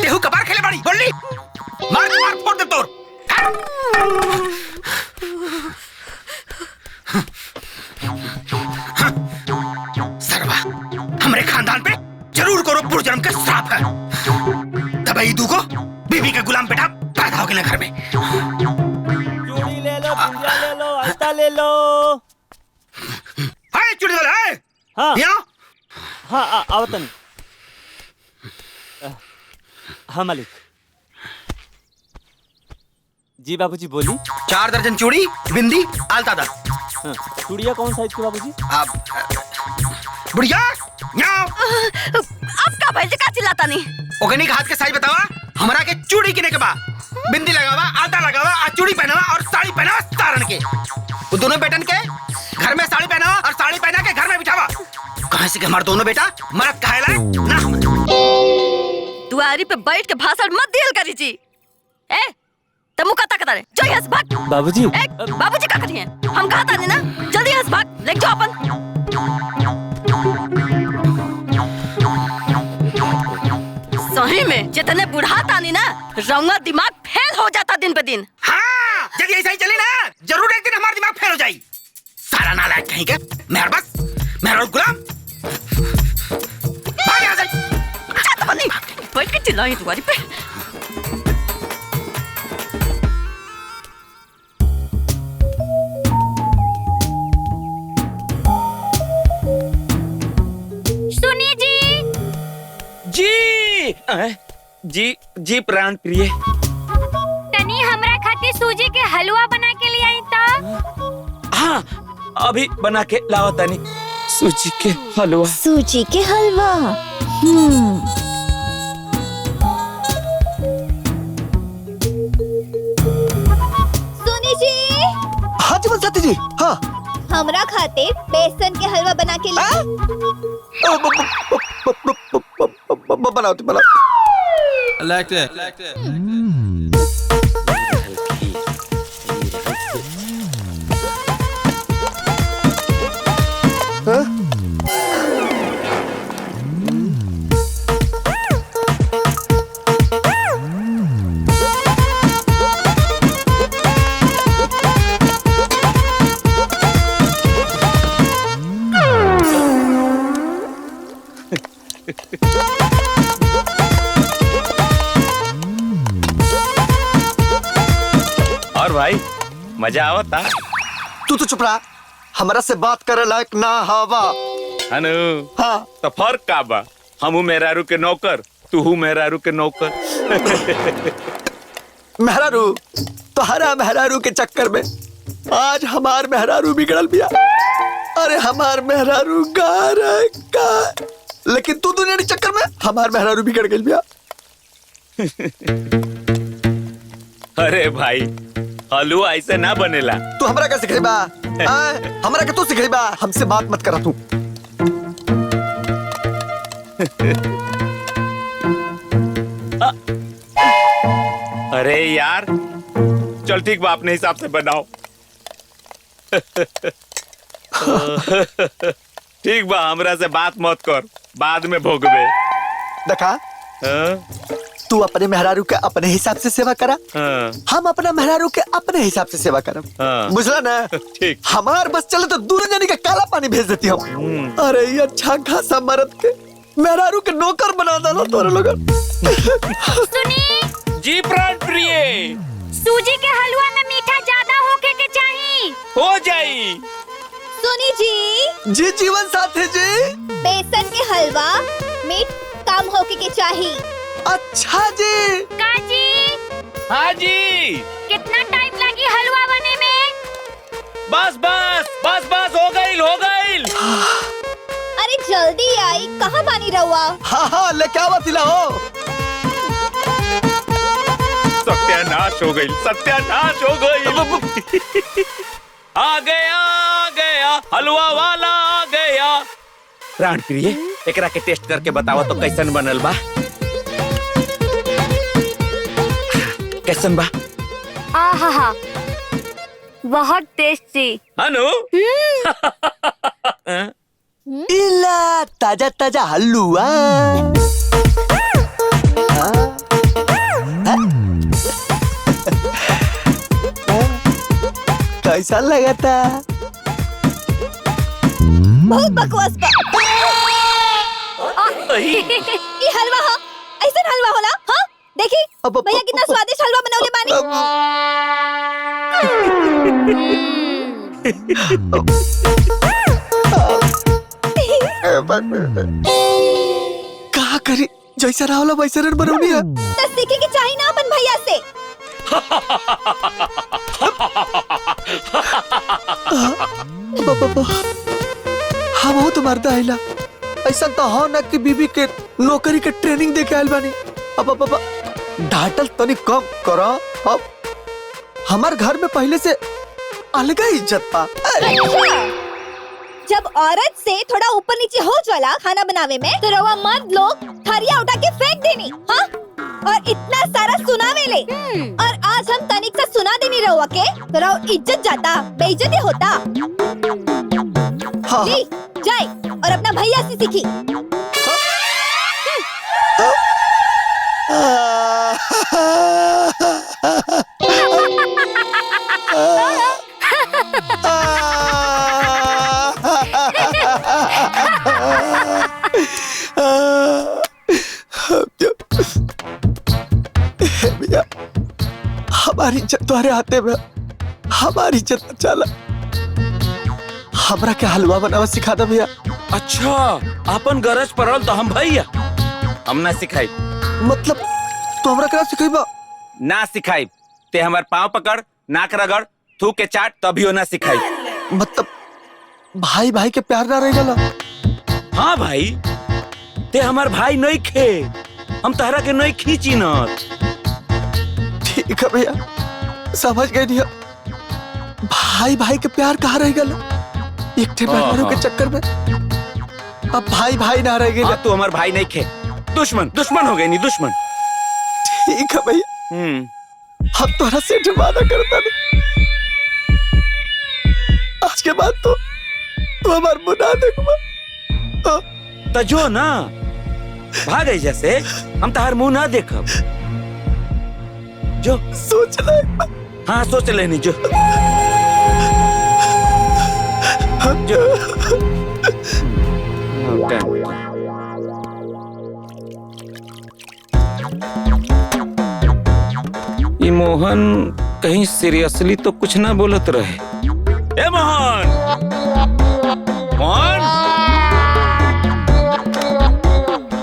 तेहू कबार खेले बाड़ी, बोल ली मार मार फोड़ दे तोर। सरवा हमरे खानदान पे जरूर करो पूर्वजन्म का श्राप है। दबाई दू को बीबी का गुलाम बेटा पैदा हो गया घर में। चूड़ी ले लो, गुंजा ले लो, आस्था ले लो। हाय चूड़ी वाला है। हाँ यहाँ हाँ आवतन। हाँ मालिक जी। बाबूजी बोली। 4 दर्जन चूड़ी, बिंदी, आलता दर। हाँ, चूड़िया कौन साइज की बाबूजी? बुढ़िया अब का भइल का चिल्लाता नहीं? ओगनी के हाथ के साइज बतावा। हमरा के चूड़ी किने के बा, बिंदी लगावा, आटा लगावा, और चूड़ी पहनावा और साड़ी पहनावा सारण के। वो दोनों बेटन के घर में साड़ी पहनावा और साड़ी पहना के घर में बिठावा। कहां से के हमारे दोनों बेटा मर्द कहेला ना? दुआरी पे बैठ के भाषण मत दियल करी जी। ए तमु का ताकत रे, जो यस भाग। बाबूजी बाबूजी का करिए? हम कहता नहीं ना, जल्दी यस भाग, लेके जाओ अपन। सही में जितने बुढ़ाता नहीं ना, रंगा दिमाग फेल हो जाता दिन पे दिन। हाँ, यदि ऐसा ही चले ना, जरूर एक दिन हमारा दिमाग फेल हो जाए। सारा नालायक कहीं के मेहर बस, मेहर और गुलाम। भाग यहाँ से। अच्छा तो नहीं, बैठ के चिल्लाई तुम्हारी पे। सुनी जी। जी जी प्राण प्रिय। तनी हमरा खातिर सूजी के हलवा बना के ले आई तो। हाँ अभी बना के लाओ तनी सूजी के हलवा। सूजी के हलवा। सुनी जी। हाँ जी साथी जी। हाँ हमरा खातिर बेसन के हलवा बना के ले। बनाओ तो बनाओ। और भाई मजा आवता? तू तो चुप रहा, हमरा से बात करे लायक ना हवा। अनु हाँ तो फर्क का बा? हमू मेहरारू के नौकर, तू मेहरारू के नौकर। मेहरारू तोहरा मेहरारू के चक्कर में आज हमार मेहरारू बिगड़ल बिया। अरे हमार मेहरारू का लेकिन तू दुनिया के चक्कर में हमार मेहरारू बिगड़ गई बिया। अरे भाई हलवा ऐसे ना बनेला। तू हमरा का सिखेबा? हमरा के तू सिखेबा? हमसे बात मत करा तू। अरे यार चल ठीक बा, अपने हिसाब से बनाओ। ठीक बा, हमरा से बात मत कर, बाद में भोगबे। देखा तू अपने मेहरारू के अपने हिसाब से सेवा करा, हम अपना मेहरारू के अपने हिसाब से सेवा करब। बुझला ना? ठीक। हमार बस चले तो दोनों जनी के काला पानी भेज देती हम। अरे ये अच्छा खासा मर्द के मेहरारू के नौकर बना डाला तोरे लोगन। सुनी जी प्राण प्रिय। सूजी के हलवा में मीठा ज्यादा होके के चाहिए। हो जाई। सुनी जी। जी जीवन साथी जी। बेसन के हलवा मीठ कम होके के चाहिए। अच्छा जी। काजी। हाँ जी। कितना टाइम लगी हलवा बने में? बस बस बस बस हो गई हो गई। अरे जल्दी आई, कहाँ बानी रहुआ? हाँ हाँ लेके आवा तिला हो। सत्यानाश हो गई, सत्यानाश हो गई। आ गया हलवा वाला आ गया। प्राण प्रिय एकरा के टेस्ट करके बतावा तो कैसन बनल बा? कैसन बा? आहा बहुत टेस्टी। अनु इला ताजा ताजा हलवा। कैसा लगा था? बहुत बकवास बा। ये हलवा हा? ऐसा हलवा होला? हाँ देखी भैया कितना स्वादिष्ट हलवा बनौले बानी। कहा करी जैसा रावला वैसा रन बनौनी है। तो सीखे के चाहिए ना अपन भैया से। हम हो तो मरदा आइला ऐसा तो हो ना कि बीबी के नौकरी के ट्रेनिंग दे के आयल बानी। अब डांटल तनी कम करो। अब हमार घर में पहले से अलग ही इज्जत पा। जब औरत से थोड़ा ऊपर नीचे हो जाला खाना बनावे में तो रवा मर्द लोग थरिया उठा के फेंक देनी। हाँ, और इतना सारा सुनावे ले। और आज हम तनिक से सुना देनी रहुआ के तो रहो इज्जत जाता, बेइज्जती होता। हाँ। ली, जाए और अपना भैया से सीखी। भैया हमारी इज्जत तुम्हारे हाथे में, हमारी इज्जत न चला। हमरा के हलवा बनावा सिखा दे भैया। अच्छा, अपन गरज पड़ल तो हम भैया हम ना सिखाई। मतलब तो हमरा के सिखाइबा? ना सिखाई ते हमार पाँव पकड़, नाक रगड़, थूक के चाट तभी हो ना सिखाई। मतलब भाई भाई के प्यार ना रह गला? हाँ भाई, ते हमार भाई नहीं खे, हम तहरा के नहीं खींची न। ठीक है भैया, समझ गए नहीं। भाई भाई के प्यार कहाँ रह गला? एक मेहमानों के चक्कर में अब भाई भाई ना रह गए। तू हमार भाई नहीं खे, दुश्मन दुश्मन हो गए नहीं दुश्मन। ठीक है भैया, हम तोरा से वादा करता नहीं, आज के बाद तो तू हमार मुना देखबा। तो जो ना भाग गई जैसे हम तहार मुंह ना देखब। जो सोच ले। हाँ सोच लेनी जो। जो ये मोहन कहीं सीरियसली तो कुछ ना बोलत रहे। ए मोहन, मोहन,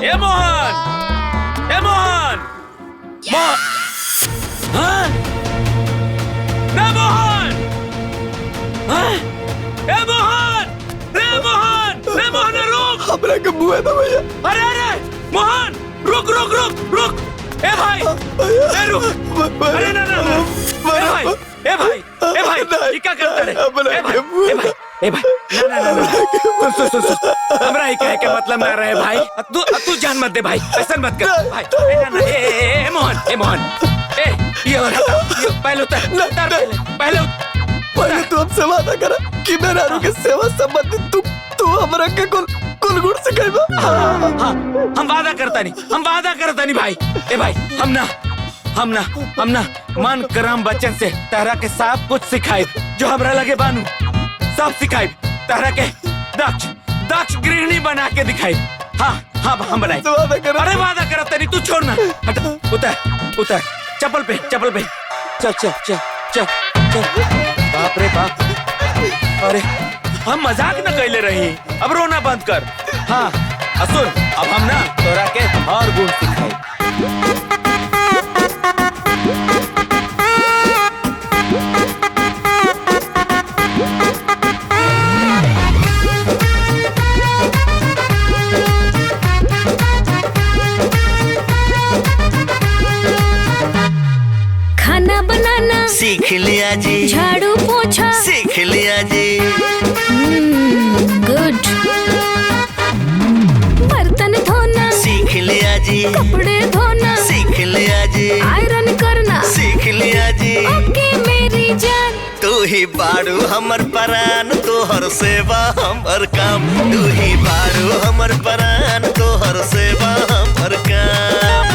ए मोहन, ए मोहन, मोहन, हाँ? ना मोहन, हाँ? ए मोहन, रे मोहन, रे मोहन रुक। हमरा के बुआ दे भैया। अरे अरे मोहन रुक रुक रुक रुक। ए भाई, ए रुक। अरे ना ना ना। ए भाई, ए भाई, ए भाई, ये क्या करता है? ए भाई, ए भाई, ए भाई, ना ना ना। सुन सुन सुन, हमरा ही कहे के मतलब ना रहे भाई। तू जान मत दे भाई, ऐसा मत कर भाई। ए ना ना, ए मोहन, ए मोहन, ए ये और ये पहले उतर, पहले तू हमसे वादा करा कि मेरा के सेवा संबंधित तू हमरा के कुल गुण सिखाइबा। हाँ, हम वादा करता नहीं भाई। ए भाई, हम ना मन करम बच्चन से तारा के सब कुछ सिखाए जो हमरा लगे बानू, सब सिखाए तारा के दक्ष गृहिणी बना के दिखाए। हाँ हाँ हम बनाए। अरे वादा करता नहीं, तू छोड़ ना, हट, उतर चप्पल पे चल। बाप रे बाप, अरे हम मजाक न कैले रही, अब रोना बंद कर। हाँ सुन, अब हम ना तोरा के और गुण सिखाई। खाना बनाना सीख लिया जी, झाड़ू पोछा सीख लिया जी, गुड। बर्तन धोना सीख लिया जी, कपड़े धोना सीख लिया जी, आयरन करना सीख लिया जी। ओके मेरी जान, तू ही बारू हमर परान, तोहर सेवा हमर काम। तू ही बारू हमर परान, तोहर सेवा हमर काम।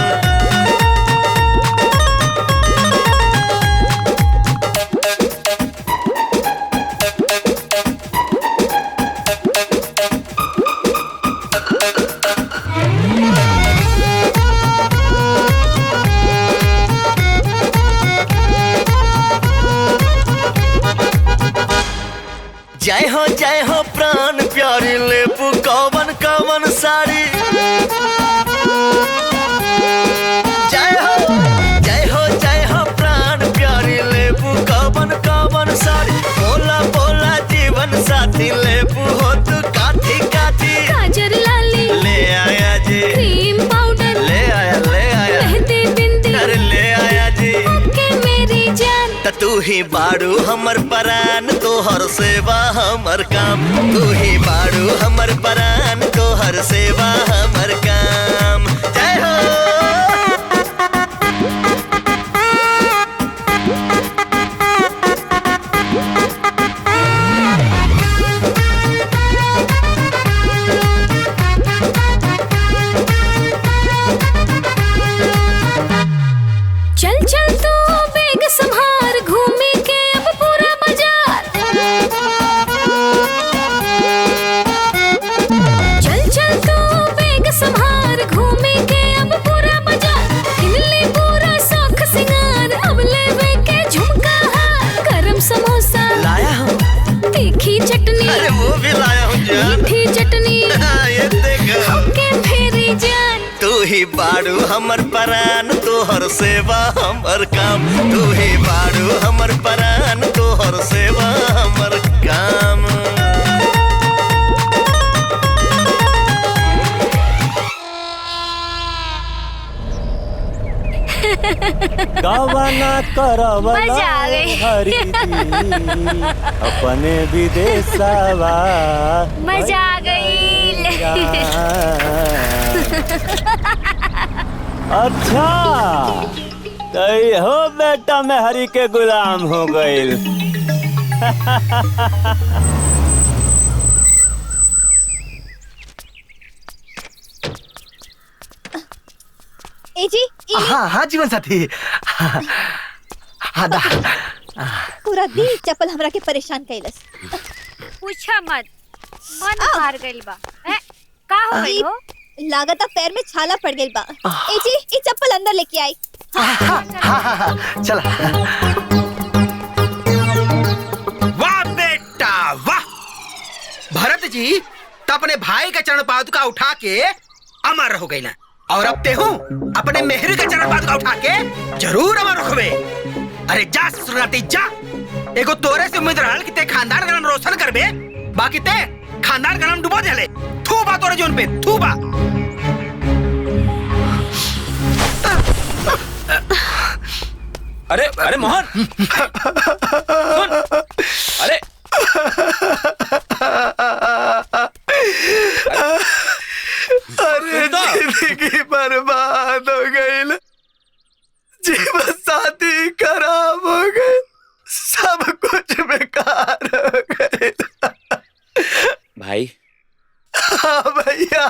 जय हो प्राण प्यारी, लेबू कवन कवन साड़ी। जय हो प्राण प्यारी, लेबू कवन कवन साड़ी। बोला बोला जीवन साथी, लेबू हो तू काठी काठी। काजर लाली क्रीम पाउडर ले आया मेहंदी बिंदी अरे ले आया जी ओके मेरी जान त तू ही बाड़ू हमर परान तोहर सेवा हमर काम तू ही बाड़ू हमर परान तोहर सेवा हमर काम जय हो चल चल तू बेग संभार घूमे के अब पूरा बाजार चल चल तू बेग संभार घूमे के अब पूरा बाजार किनले पूरा शौक सिंगार अब लेवे के झुमका हार गरम समोसा लाया हूँ तीखी चटनी अरे वो भी लाया हूँ जान मीठी चटनी ये देखो ओके फेरी जान तू ही बाड़ू हमर परान तोहर सेवा हमर काम तू ही बाड़ू हमर परान तोहर सेवा हमर काम गवाना करवला मजा आ गई। हरी अपने विदेशवा मजा आ गई। अच्छा तो हो बेटा मैं हरी के गुलाम हो गईल। ए जी हाँ हाँ जीवन साथी हाँ दा पूरा दिन चप्पल हमरा के परेशान कैलस। पूछा मत मन मार गइल बा का हो गई हो लागता पैर में छाला पड़ गइल बा। ए जी ई चप्पल अंदर लेके आई। हाँ चला वाह बेटा वाह भरत जी तो अपने भाई का चरण पादुका उठा के अमर हो गई ना और अब ते हूँ अपने मेहर का चरण पादुका उठा के जरूर अमर रखबे। अरे जा सुनाती जा एगो तोरे से उम्मीद रहल कि ते खानदान का नाम रोशन करबे बाकी ते खानदान का नाम डुबा देले। थू बा तोरे जोन पे थू बा। अरे अरे मोहन सुन अरे अरे जिंदगी बर्बाद हो गई जीवन साथी खराब हो गए सब कुछ बेकार हो गए भाई हाँ भैया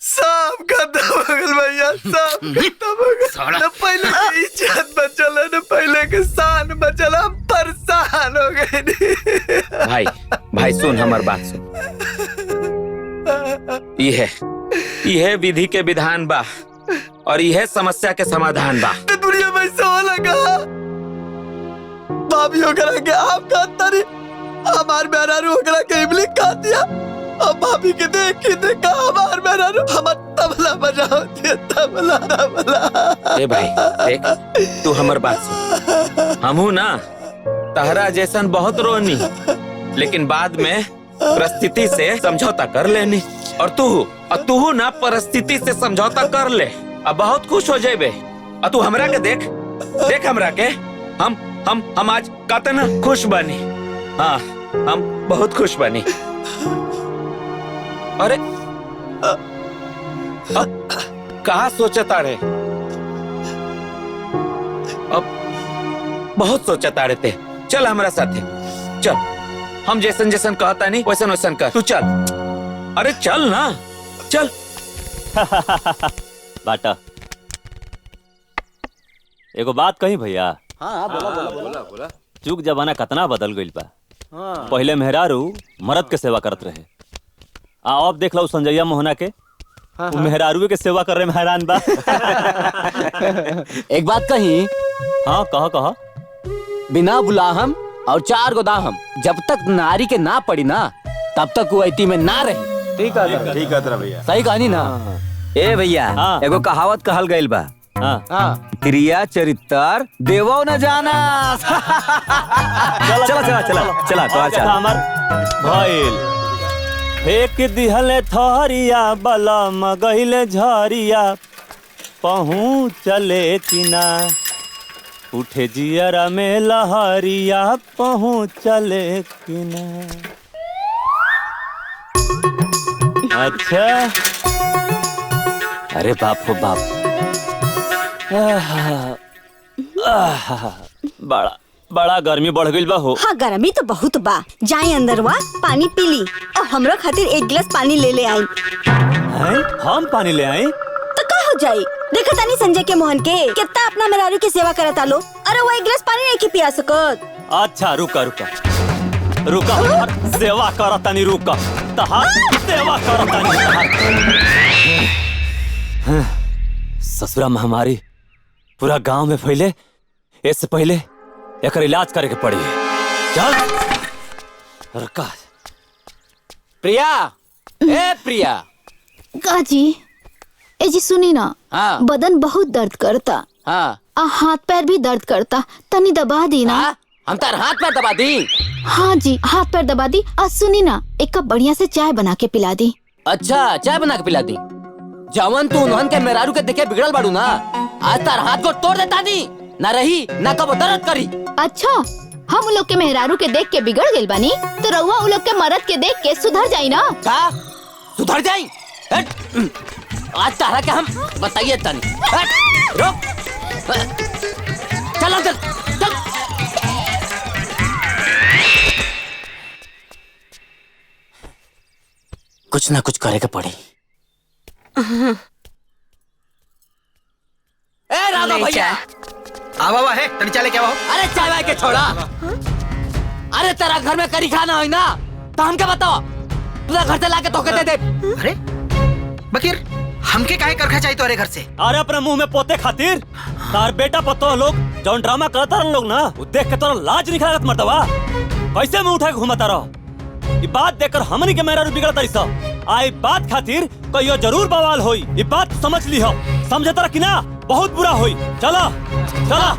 सब खत्म हो गए भैया सब खत्म हो गए न पहले की इज्जत बचल न पहले के शान बचल हम परेशान हो गए भाई भाई सुन हमार बात सुन यह विधि के विधान बा और यह समस्या के समाधान बा। तो दुनिया में सो लगा भाभी होकर के आप खाता नहीं हमार मेहरारू होकर के इमली खा दिया अब भाभी के देख के देखा हमार मेहरारू हमार तबला बजाओ दिया तबला तबला। ए भाई देख तू हमार बात सुन हमहू ना तहरा जैसन बहुत रोनी लेकिन बाद में परिस्थिति से समझौता कर लेनी और तू ना परिस्थिति से समझौता कर ले अब बहुत खुश हो जाए और तू हमरा के देख हमरा के हम आज कतना खुश बनी। हाँ हम बहुत खुश बनी। अरे कहा सोचता रे अब बहुत सोचता रे ते चल हमरा साथे चल हम जैसन जैसन कहता नहीं वैसन वैसन कर तू चल अरे चल ना चल बाटा एगो बात कही भैया। हाँ बोला जुग जमाना कतना बदल गइल बा। पहले मेहरारू मर्द के सेवा करत रहे अब देख लो संजैया मोहना के वो मेहरारू के सेवा कर रहे हैरान बा। एक बात कही हाँ कह बिना बुलाहम और 4 गो दाहम जब तक नारी के ना पड़ी ना तब तक वो ऐती में ना रही। ठीक है तेरा भैया सही कहानी ना। ए भैया एगो कहावत कहल गइल बा क्रिया चरित्र देवो न जाना। चला तो अच्छा हमार भइल फेंक दिहले थरिया बला मगहिले झरिया पहुँचले किना उठे जियरा में लहरिया पहुँचले किना। अच्छा अरे बाप हो बाप बड़ा बड़ा गर्मी बढ़ गई बा हो। हाँ गर्मी तो बहुत बा। जाए अंदर वा पानी पी ली और हमरा खातिर एक गिलास पानी ले ले आई। हम पानी ले आए तो का हो जाई? देखा तानी संजय के मोहन के कितना अपना मेहरारू की सेवा करता लो। अरे वो एक गिलास पानी नहीं की पिया सकत। अच्छा रुका रुका रुका सेवा करतानी रुका तहार सेवा करतानी। ससुरा महामारी पूरा गांव में फैले इससे पहले एकर इलाज करे के पड़ी। चल रुका। प्रिया ए प्रिया। काजी ए जी सुनी ना। हाँ। बदन बहुत दर्द करता। हाँ। हाथ पैर भी दर्द करता, तनी दबा दी ना। हम तार हाथ पैर दबा दी। हाँ जी हाथ पैर दबा दी। और सुनी ना एक कप बढ़िया से चाय बना के पिला दी। अच्छा चाय बना के पिला दी। जवन तू उन्हन के मेहरारू के देखे बिगड़ल बाड़ू ना, आज तार हाथ को तोड़ देता दी ना रही ना कब दर्द करी। अच्छा हम उन लोग के मेहरारू के देख के बिगड़ गइल बानी तो रउआ उन लोग के मर्द के देख के सुधर जाई ना। का सुधर जाई? आज तारा के हम बताइए तनी। रुक चल चल चल। कुछ ना कुछ करे के पड़ी। ए राधा भैया आवा है तनी चले क्या हो? अरे चाय वाय के छोड़ा। अरे तेरा घर में करी खाना है ना तो हमके बताओ, तुझा घर से लाके तोके दे दे। अरे बकीर हमके काहे करखा चाहिए तोरे घर से? अरे अपने मुंह में पोते खातिर तार बेटा पतो लोग जौन ड्रामा करता रह लोग ना वो देख के तोरा लाज नहीं लागत मर्दवा। कैसे मुंह उठा के घुमाता रहो? ये बात देखकर हमनी के मेहरारू बिगड़ तारी सब। आई बात खातिर कहियो जरूर बवाल होई। ये बात समझ ली हो, समझता रह कि ना बहुत बुरा होई। चला चला।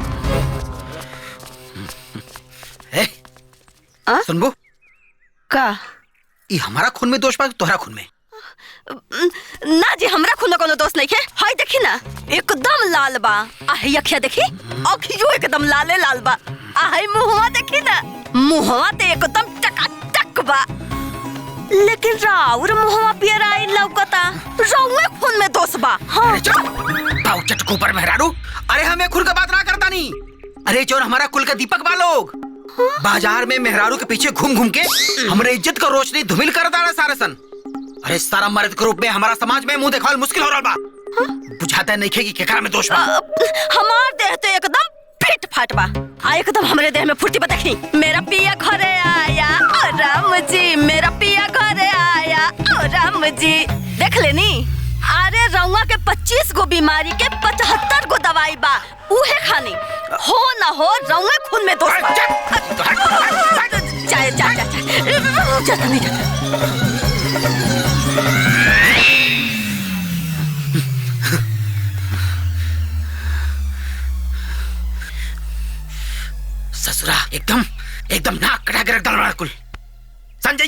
सुनबो का ई हमारा खून में दोष बा तोहरा खून में? ना जी हमरा खून में कोनो दोष नहीं है। हाय देखी ना एकदम लाल बा। आहे अखिया देखी अखियो एकदम लाले लाल बा। आहे मुहवा देखी ना मुहवा ते एकदम टकाटक बा। लेकिन राउर मुहवा पियराई लौकता। रउए खून में दोष बा। हाँ ताऊ चटकू पर मेहरारू। अरे हमें खून का बात ना करता नहीं। अरे चोर हमारा कुल का दीपक बा लोग। बाजार में मेहरारू के पीछे घूम घूम के हमारे इज्जत का रोशनी धुमिल कर डाला सारे सन। अरे सारा मर्द के रूप में हमारा समाज में मुंह दिखावल मुश्किल हो रहा बा। बुझाता नहीं कि केकरा में दोष बा। हमार देह तो एकदम फिट फाट बा। एकदम हमारे देह में फुर्ती बा। देखी मेरा पिया घरे आया ओ राम जी, मेरा पिया घरे आया ओ राम जी। देख लेनी अरे रउआ के 25 गो बीमारी के 75 गो दवाई बा। उहे खानी हो ना हो रउआ खून में दोष बा। चाय चाय चाय ससुरा एकदम एकदम नाक कटा के रख डाल कुल। संजय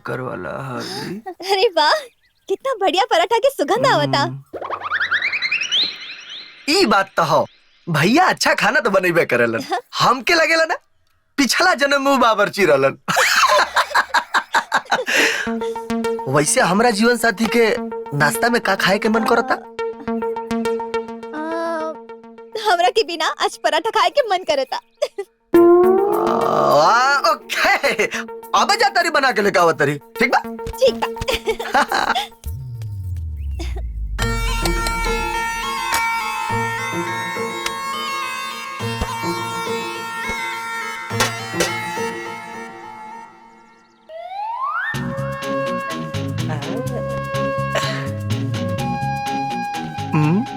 करवाला। अरे वाह कितना बढ़िया पराठा की सुगंध आवता। ई बात तो हो भैया अच्छा खाना तो बनेबे करेलन। हमके लगेला ना पिछला जन्म में बावर्ची रहलन। वैसे हमरा जीवन साथी के नाश्ता में का खाए के मन करता? हमरा के बिना आज पराठा खाए के मन करता। ओके अब जा तारी बना के लेके आवा तारी। ठीक बा ठीक बा।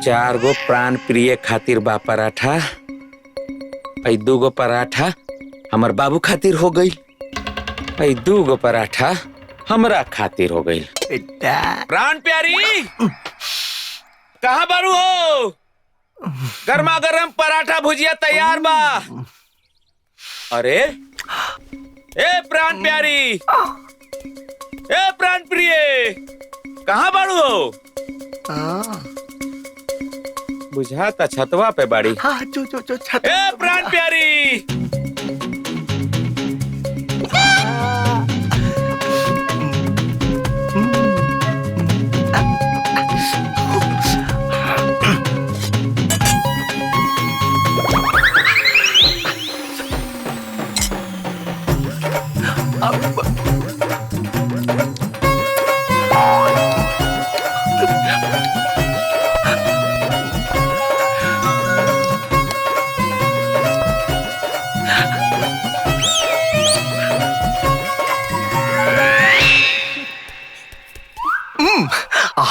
चार गो प्राण प्रिय खातिर बा पराठा, 2 गो पराठा हमार बाबू खातिर हो गई, आई 2 पराठा हमरा खातिर हो गई। बेटा प्राण प्यारी कहाँ बारू हो? गर्मा गर्म पराठा भुजिया तैयार बा। अरे ए प्राण प्यारी, ए प्राण प्रिय, कहाँ बारू हो? बुझाता छतवा पे बाड़ी। हाँ जो छत। ए प्राण प्यारी,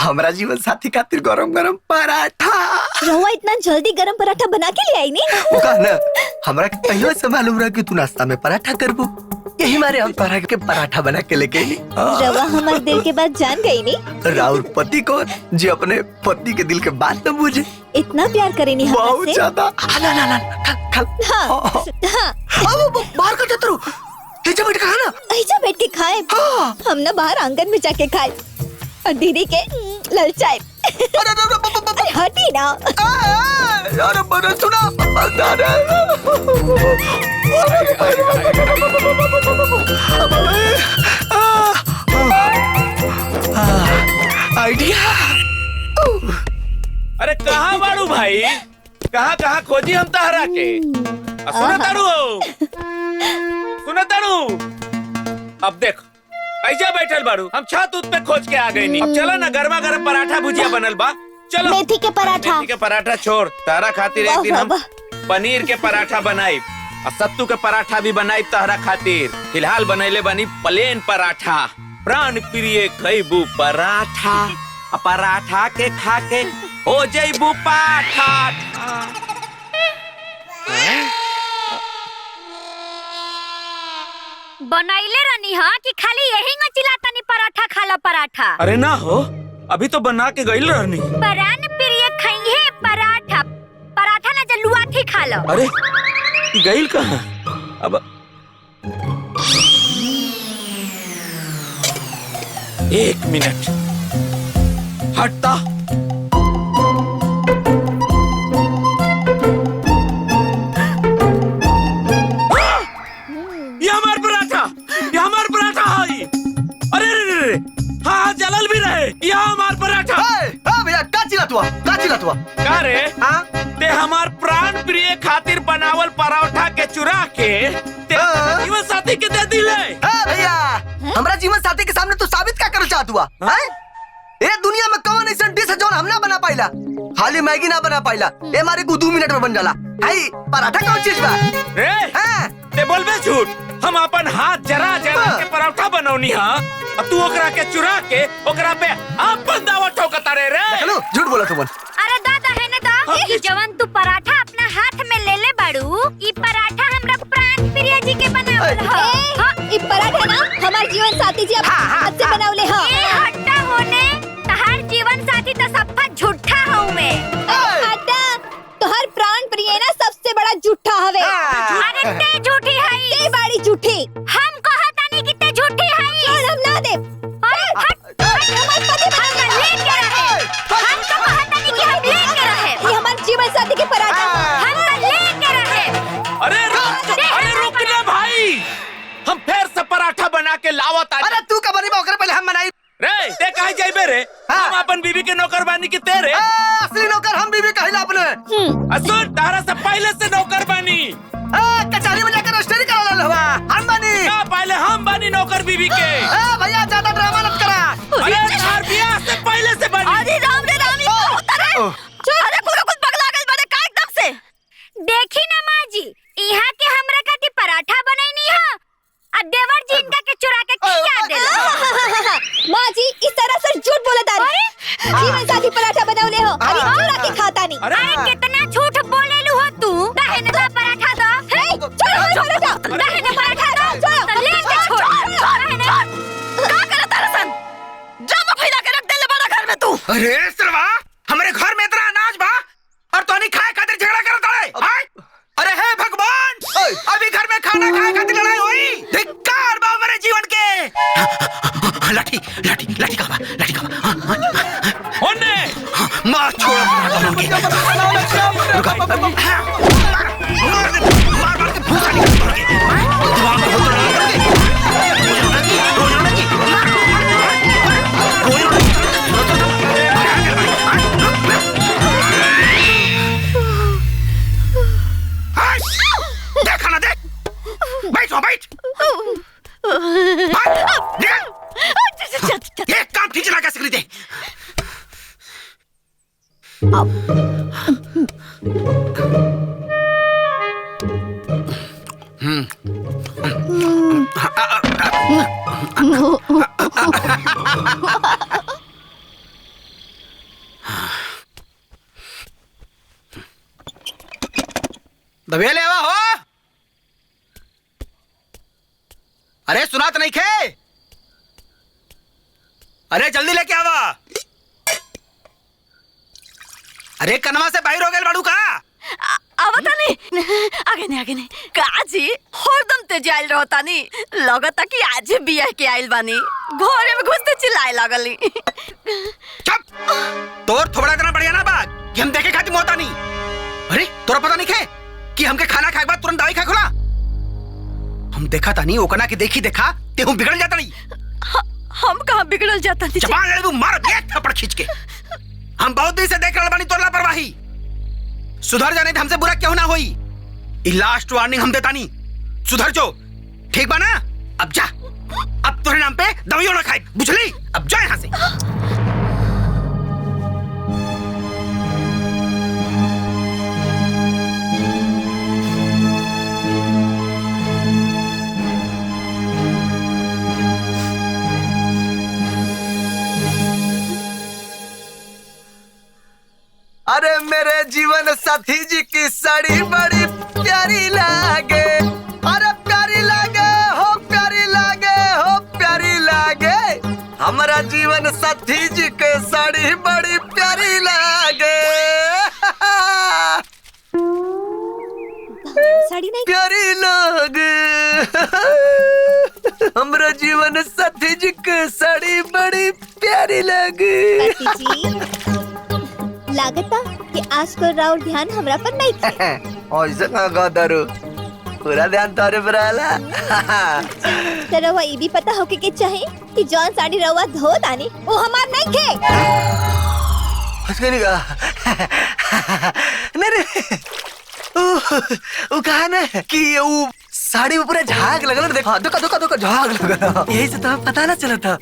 हमारा जीवन साथी खातिर गरम गरम पराठा। रहुआ इतना जल्दी गरम पराठा बना के ले आई नहीं? वो कहा ना, हमरा पहले से मालूम रहा कि तू नाश्ता में पराठा करबू, यही मारे हम तोहरा के पराठा बना के लेके आई। रवा हमारे दिल के बात जान गई नहीं? राउर पति कौन जो अपने पत्नी के दिल के बात न बुझे? इतना प्यार करेनी हमसे? बहुत ज्यादा। ना खा बाहर का चतरू ऐजा बैठ के खाना। ऐजा बैठ के खाए? हम ना बाहर आंगन में जाके खाए और दीदी के ललचाए। अरे हटी ना। यार बड़ा सुना। आइडिया। अरे कहाँ बाड़ू भाई? कहाँ खोजी हम तहरा के? सुना तारू हो? सुना तारू? अब देख ऐसा बैठल बाड़ू, हम छत उत पे खोज के आ गई नहीं। अब चलो ना, गर्मा गर्म पराठा भुजिया बनल बा। चलो मेथी के पराठा। मेथी के पराठा छोड़, तारा खातिर एक दिन हम पनीर के पराठा बनाई और सत्तू के पराठा भी बनाई तारा खातिर। फिलहाल बनैले बनी प्लेन पराठा। प्राण प्रिय खैबू पराठा, पराठा के खा के हो जैबू पाठा। बनैले रहनी हा कि खाली यही न चिल्लातनी पराठा खाला पराठा? अरे ना हो, अभी तो बना के गई रहनी। प्राण प्रिय खइहे पराठा, पराठा ना जलुआ थी खाला। अरे गई कहाँ? अब 1 मिनट हटता। ये हमार पराठा है। अरे हाँ जलल भी रहे। ये हमार पराठा। भैया का चिल्लात हुआ? का रे? ते हमार प्राण प्रिय खातिर बनावल पराठा के चुरा के ते जीवन साथी के दे दिले। भैया हमरा जीवन साथी के सामने तू साबित क्या करना चाहत हुआ? ये दुनिया में कौन ऐसा डिश है जो हम ना बना पाइला? खाली मैगी ना बना पाइला, ये हमारे को 2 मिनट में बन जाला। आई पराठा कौन चीज बा? ते बोलबे झूठ। हम अपन हाथ जरा के पराठा बनौनी हा, अब तू ओकरा के चुरा के ओकरा पे अपन दावा ठोकता रे। चलो झूठ बोला तुम। अरे दादा है ना दा, ई जवन तू पराठा अपना हाथ में ले ले बाड़ू, ई पराठा हमरा प्राण प्रिय जी के बनावल ह। ई पराठा ना हमार जीवन साथी जी हाथ से बनावले ह। ए हट्टा होने, तहार जीवन साथी तो सफा झूठा हूँ मैं। हट्टा, तोहर प्राण प्रिय ना सबसे बड़ा झूठा हवे। अरे ते झूठी है। ते बड़ी झूठी। हम कहता नहीं कि ते झूठी है। चल हम ना दे। हमार पति हम लेके रहे। हम तो कहता नहीं कि हम लेके रहे। ये हमार जीवन साथी के पराठा। हम तो लेके रहे। अरे रुक ना भाई, हम फिर से पराठा बना के लावत। अरे तू का बनी ओकरे पहले हम बनाई रे। ते कहीं जाइबे रे? हम अपन बीवी के नौकर बानी की तेरे। असली नौकर हम बीवी कहिला अपने। सुन, तारा से पहले से नौकर बानी। कचहरी में जाकर रजिस्ट्री करा ले हवा। हम बानी ना, पहले हम बानी नौकर बीवी के। भैया ज्यादा ड्रामा मत करा। अरे तार बियाह से पहले से बानी। अरे राम रे राम, ये होता रे। अरे कुछ पगला गइल बड़े का एकदम से। देखी ना माँ जी, यहाँ के हमरा खातिर पराठा बनैनी है और देवर जी इनका के चुरा के खिया देला। माँ जी इस तरह से झूठ बोला तारी। जीवन साथी पराठा बनावले हो, अभी चुरा के खाता नहीं। अरे कितना झूठ बोलेलू हो तू। दहन का पराठा दो। चल पराठा। अरे सरवा, हमारे घर में इतना अनाज बा और तो नहीं खाए खातिर झगड़ा करत है। अरे हे भगवान, अभी घर में खाना खाए खातिर लड़ाई हुई। धिक्कार बा हमारे जीवन के। लाठी लाठी लाठी कहाँ बा? लाठी कहाँ बा? होने मार छोड़ो मार के भूसा निकाल दोगे। दिमाग में भूसा निकाल देखा ना देख। बैठ बैठ ये काम ठीक चला कैसे खरीदे? दबिया ले आवा हो। अरे सुना तो नहीं खे? अरे जल्दी लेके आवा। अरे कनवा से बाहर हो गए बाड़ू का? आवता नहीं आगे नहीं काजी हरदम ते जाइल रहता नहीं। लगता कि आज बियाह के आइल बानी। घरे में घुसते चिल्लाए लगली। चुप, तोर थोड़ा इतना बढ़िया ना बात कि हम देखे खाती मोता नहीं। अरे तोरा पता नहीं खे कि हमके खाना खाए बाद तुरंत दवाई खा खुला? हम देखा था नहीं ओकना के देखी देखा ते हम बिगड़ जाता नहीं। हम कहाँ बिगड़ल जाता नहीं? जबान लड़े तू मार एक थप्पड़ खींच के। हम बहुत दिन से देख रहे बानी तोर लापरवाही। सुधर जाने हमसे बुरा क्यों ना होई। लास्ट वार्निंग हम देता नहीं, सुधर जो ठीक बा ना? अब जा, अब तुम्हारे नाम पे दवाइयों ना खाए, बुझली? अब जा यहाँ से। अरे मेरे जीवन साथी जी की साड़ी बड़ी प्यारी लागे। अरे प्यारी लागे हो, प्यारी लागे हो, प्यारी लागे। हमारा जीवन साथी जी के साड़ी बड़ी प्यारी लागे। साड़ी नहीं प्यारी लागे। हमारा जीवन साथी जी के साड़ी बड़ी प्यारी लागे। लागता कि आज को राउर ध्यान हमरा पर नहीं थे। ऐसे का दारू पूरा ध्यान तोरे पर आला। तो रवा ये भी पता होके के चाहे कि जॉन साड़ी रवा धो दानी वो हमार नहीं थे। उसके नहीं कहा नहीं वो कहा ना कि वो साड़ी में पूरा झाग लगल। देखो दुका झाग लगल। यही से तो पता ना चला था।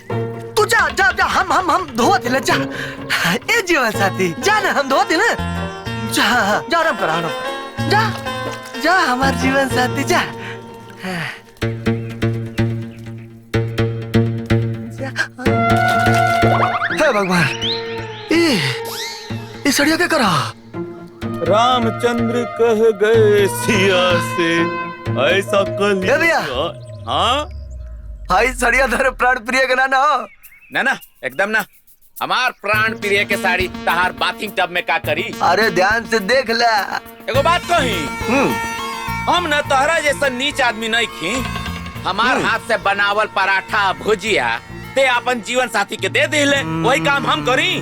तू जा जा जा, हम धोआ दिले जा। ए जीवन साथी जा ना, हम धोआ दिले। जा जा आराम कर, जा जा हमार जीवन साथी जा। हे भगवान, ये सड़िया क्या करा? रामचंद्र कह गए सिया से ऐसा कल। भैया हाँ भाई सड़िया धर प्राण प्रिय का ना हो ना एकदम ना। हमार प्राण प्रिय के साड़ी तहार बाथिंग टब में का करी? अरे ध्यान से देख ले। एगो बात कही, हम न तोहरा जैसा नीच आदमी नहीं खी। हमार हाथ से बनावल पराठा भुजिया ते अपन जीवन साथी के दे दिले, वही काम हम करी।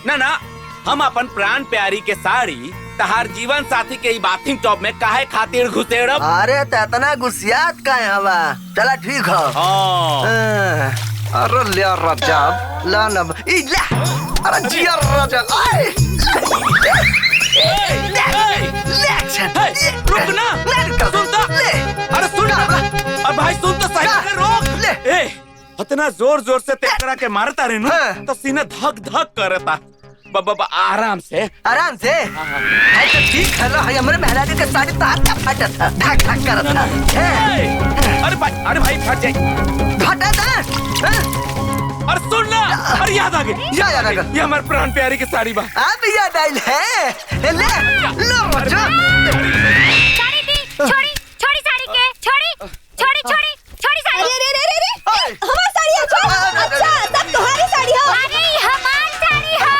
ना हम अपन प्राण प्यारी के साड़ी तहार जीवन साथी के बाथिंग टब में काहे खातिर घुसेड़ब? अरे इतना गुस्सियात काहे हवा? चला ठीक है। अरे ले रजब ला ना ई ले। अरे जिया रजब आई रुक ना, सुन तो। अरे सुन ना, अरे भाई सुन तो सही से रोक ले। इतना जोर जोर से तेकरा के मारता रे ना तो सीना धक धक करता। बाबा आराम से तो ठीक है ना। हमारे मेहरारू के साड़ी तो हाथ फटा था, धक धक करता। अरे भाई फट जाए, फटा था। अरे सुन ना, अरे याद आ गई। ये हमारे प्राण प्यारी की साड़ी बा। अब याद आई है। ले लो जो साड़ी दी, छोड़ी साड़ी के, छोड़ी साड़ी। अरे हमारी साड़ी है। अच्छा सब तुम्हारी साड़ी हो। अरे हमारी साड़ी हो।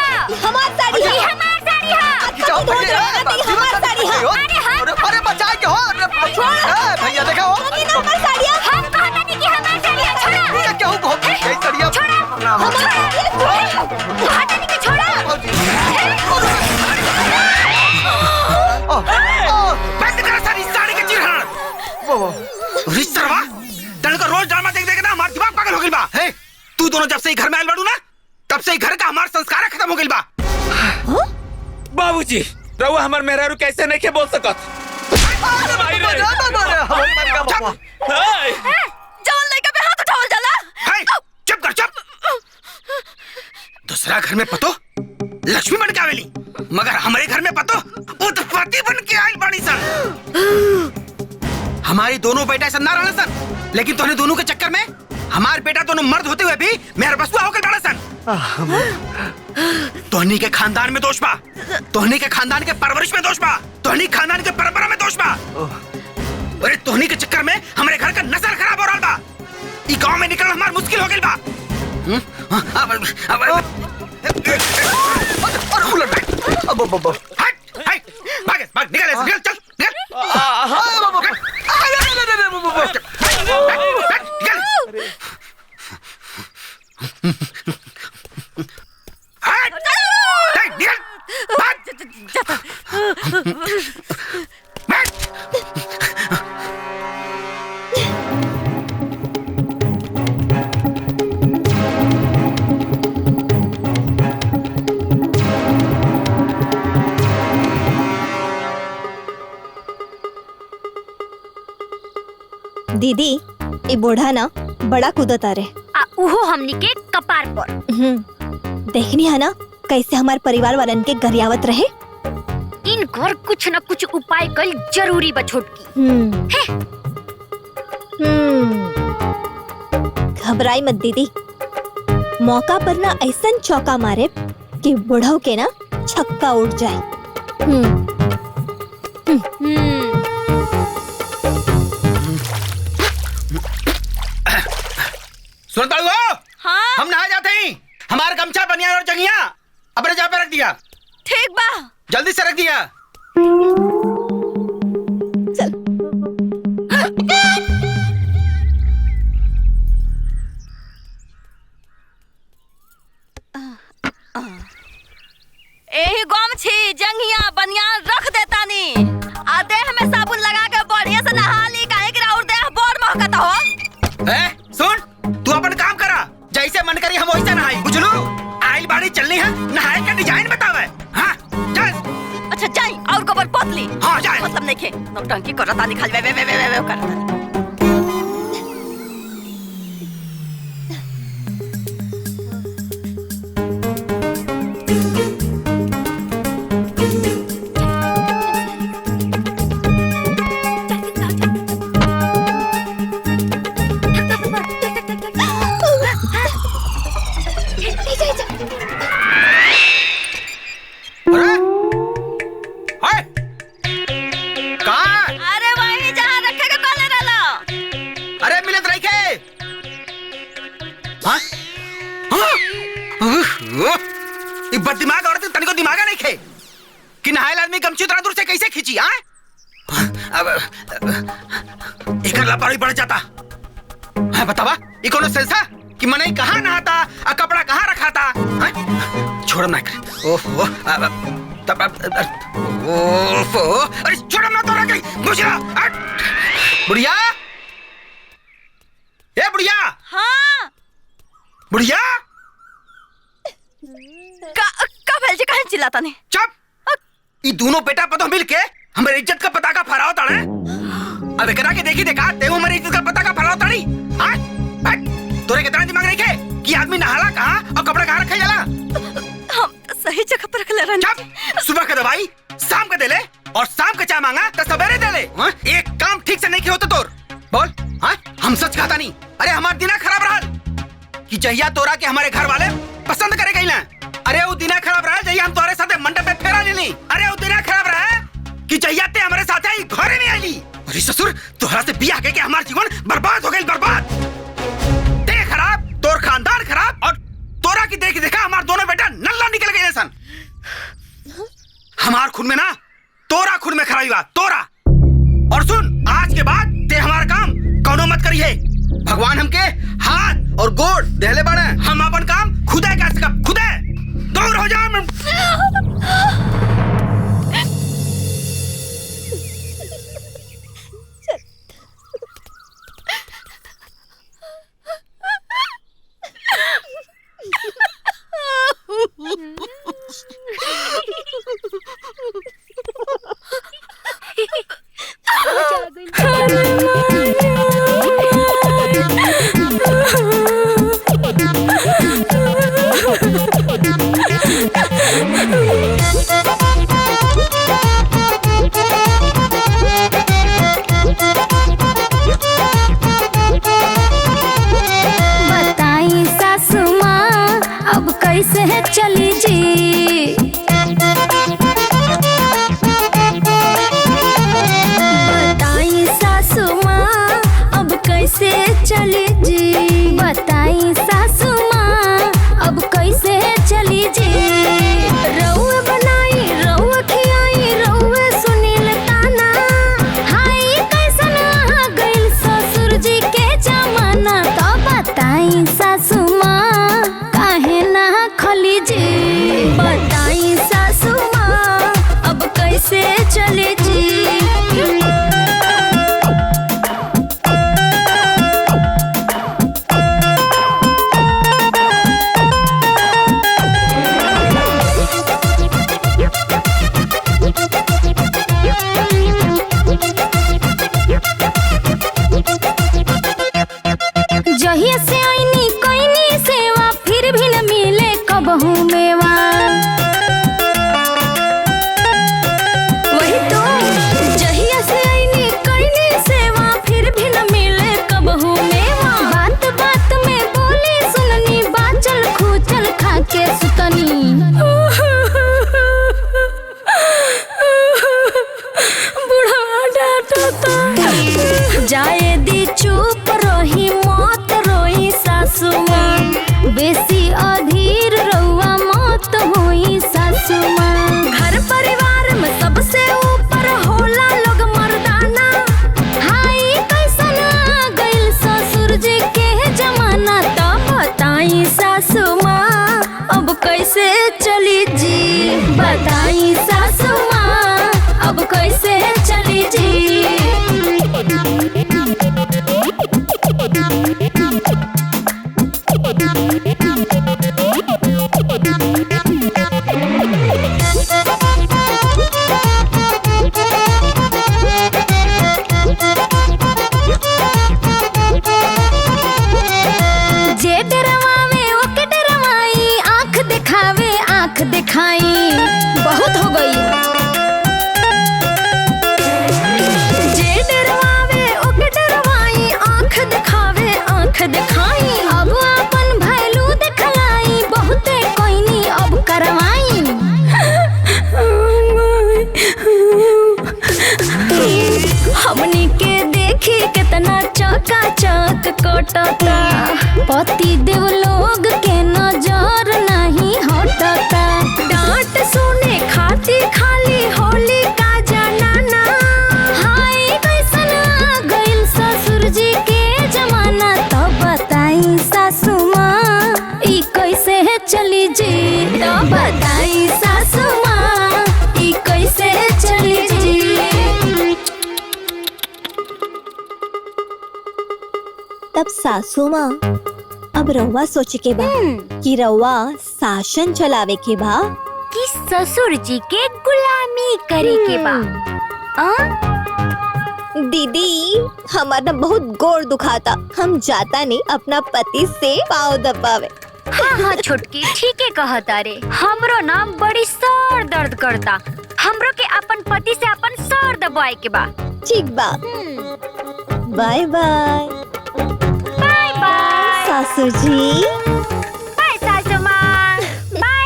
गई बा। हे, तू दोनों जब से ही घर में आयल बाड़ू ना, तब से ही घर का हमार संस्कार खत्म हो गई बा। बाबूजी रहुआ हमार मेहरारू कैसे नहीं के बोल सकत। जवान लड़का पे हाथ उठावल जाला। चुप कर चुप। दूसरा घर में पतो लक्ष्मी बन के आवेली, मगर हमारे घर में पतो उत्पत्ति बन के आयल बाड़ी सन। हमारी दोनों बेटा ऐसा ना रहना सन, लेकिन तोहने दोनों के चक्कर में हमारे बेटा दोनों मर्द होते हुए भी मेहर बसुआ होकर बड़ा सन। तोहनी के खानदान में दोष बा, तोहनी के खानदान के परवरिश में दोष बा, तोहनी खानदान के परंपरा में दोष बा। अरे तोहनी के चक्कर में हमारे घर का नस्ल खराब हो रहा बा। ई गांव में निकलना हमार मुश्किल हो गई बा। भाग निकल ऐसे, निकल चल दीदी ये बूढ़ा ना बड़ा कूदता रे। उहो हमनी के कपार पर। देखनी है ना कैसे हमारे परिवार वालन के गरियावत रहे। इन घर कुछ न कुछ उपाय कल जरूरी बा छोटकी। घबराई मत दीदी, मौका पर ना ऐसा चौका मारे कि बुढ़ाऊ के ना छक्का उठ जाए। सुनता हो? हाँ? हम नहा जाते हैं। हमारा गमछा बनियान और जंगिया अपने जगह पे रख दिया। ठीक बा। जल्दी से रख दिया। चल। एही गमछी जंगिया बनियान रख देता नी। आ देह में साबुन लगा के बढ़िया से नहा ली, काहे कि और देह बड़ महकता हो। सुन, तू अपन काम करा, जैसे मन करी हम वैसे नहाई। बुझलू? आइल बाड़ी चलनी है, नहाए का डिजाइन बतावे। हाँ, चल। अच्छा जाई और कबर पतली। हाँ जाए। मतलब नहीं खे नौटंकी करता नहीं, खाली वे करता। बददिमाग औरत तनिको दिमाग नहीं खे कि नहायल आदमी गमछी उतना दूर से कैसे खींची। अब एक लापरवाही बढ़ जाता है। बतावा ये कोनो सेंसा कि मने कहाँ नहाता और कपड़ा कहाँ रखाता। छोड़म ना कर। ओहो तब ओहो अरे छोड़म ना तो रख बुझला। बुढ़िया, ए बुढ़िया। हाँ बुढ़िया का भेल जे काहे चिल्लाता नहीं। चुप। ये दोनों बेटा पतो मिलके हमारी इज्जत का पताका फहराओ ताड़े। अब एकरा के देखी देखा ते हमारी इज्जत का पताका फहराओ ताड़ी। हां तोरे कितना दिमाग नहीं खे कि आदमी नहाला कहां और कपड़ा कहां रखा जाला। हम सही जगह पर रख ले रन। चुप। सुबह का दवाई शाम का दे ले और शाम का चाय मांगा तो सवेरे दे ले। एक काम ठीक से नहीं किया होता तोर बोल। हां हम सच कहता नहीं। अरे हमारा दिना खराब रहा कि जहिया तोरा के हमारे घर वाले पसंद करे गई ना। अरे वो दिना खराब रहा जहिया हम तुम्हारे साथ मंडप पे फेरा लेनी। अरे वो दिना खराब रहा कि जहिया ते हमारे साथ आई घरे नहीं आईली। अरे ससुर तोहरा से बियाह के हमारा जीवन बर्बाद हो गई बर्बाद। ते खराब, तोर खानदान खराब और तोरा की देख देखा हमारे दोनों बेटा नल्ला निकल गए सन। हमार खून में ना तोरा खून में खराबी बात तोरा। और सुन आज के बाद ते हमारा काम कौनो मत करिए। भगवान हमके हाथ और गोड़ देले बाड़े। हम अपन काम खुदे कर सकब खुदे। दूर हो जा। कैसे चली जी। बताई सासू माँ अब कैसे चली जी। बताई सासू माँ अब कैसे चली जी। रउआ बनाई रउआ खियाई रउआ सुनील ताना। हाय कैसन आ गइल ससुर जी के जमाना। तो बताई सासू माँ काहे ना खली जी। बताई सासू माँ अब कैसे चली जी। जहिया से आईनी कोईनी सेवा फिर भी न मिले कबहू मेवा। वही तो जहिया से आईनी कोईनी सेवा फिर भी न मिले कबहू मेवा। बात बात में बोली सुननी बाचल खूचल खा के सुतनी। बुढ़ा डांटता जाए दी चुप रही मौत रोई सासू माँ। बेसी अधीर रउआ मौत हुई सासू माँ। घर परिवार में सबसे ऊपर होला लोग मर्दाना। हाय कैसन आ गइल ससुर जी के जमाना। तो बताई सासू माँ अब कैसे चली जी। बताई सासू माँ अब कैसे चली जी। जे डरवावे ओके डरवाई आँख दिखावे आँख दिखाई। बहुत हो गई। जे डरवावे ओके डरवाई आँख दिखावे आँख दिखाई। अब अपन भैलू दिखलाई बहुते कोईनी अब करवाई। हमनी के देखी कितना चकाचक कटता। पति देव लोग के नजर नहीं हटता। डांट सुने खाती खाली होली का जनाना। हाय कैसन आ गइल ससुर जी के जमाना। तो बताई सासू माँ ई कैसे चली जी। तो बताई सासू माँ ई कैसे चली जी। तब सासू माँ अब रउआ सोचे के बा कि रउआ शासन चलावे के बा कि ससुर जी के गुलामी करे के बा। दीदी हमारा बहुत गोड़ दुखाता। हम जाता नहीं अपना पति से पाँव दबावे। हाँ हाँ छोटकी ठीक है कहता रे। हमरो ना बड़ी सर दर्द करता। हमरो के अपन पति से अपन सर दबाए के बा। ठीक बा। By by. बाय बाय सासू जी। बाय सासू माँ। बाय।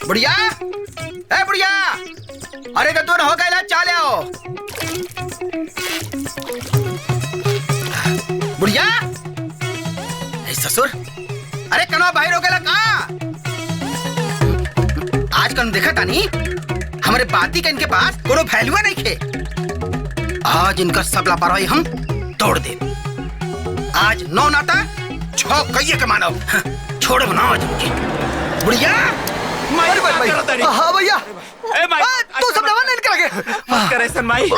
बुढ़िया ए बुढ़िया अरे तो हो गया चाले आओ। बुढ़िया ससुर अरे कनो बाहर हो गया का। आज कन देखा तानी हमारे बाती का इनके पास कोनो वैल्यू नहीं खे। आज इनका सब लापरवाही हम तोड़ दे। आज नौ नाता छो कहिए के मानव छोड़ बनाओ आज मुझे। बुढ़िया हाँ भैया तू सब दवा नहीं निकल करे सन माई।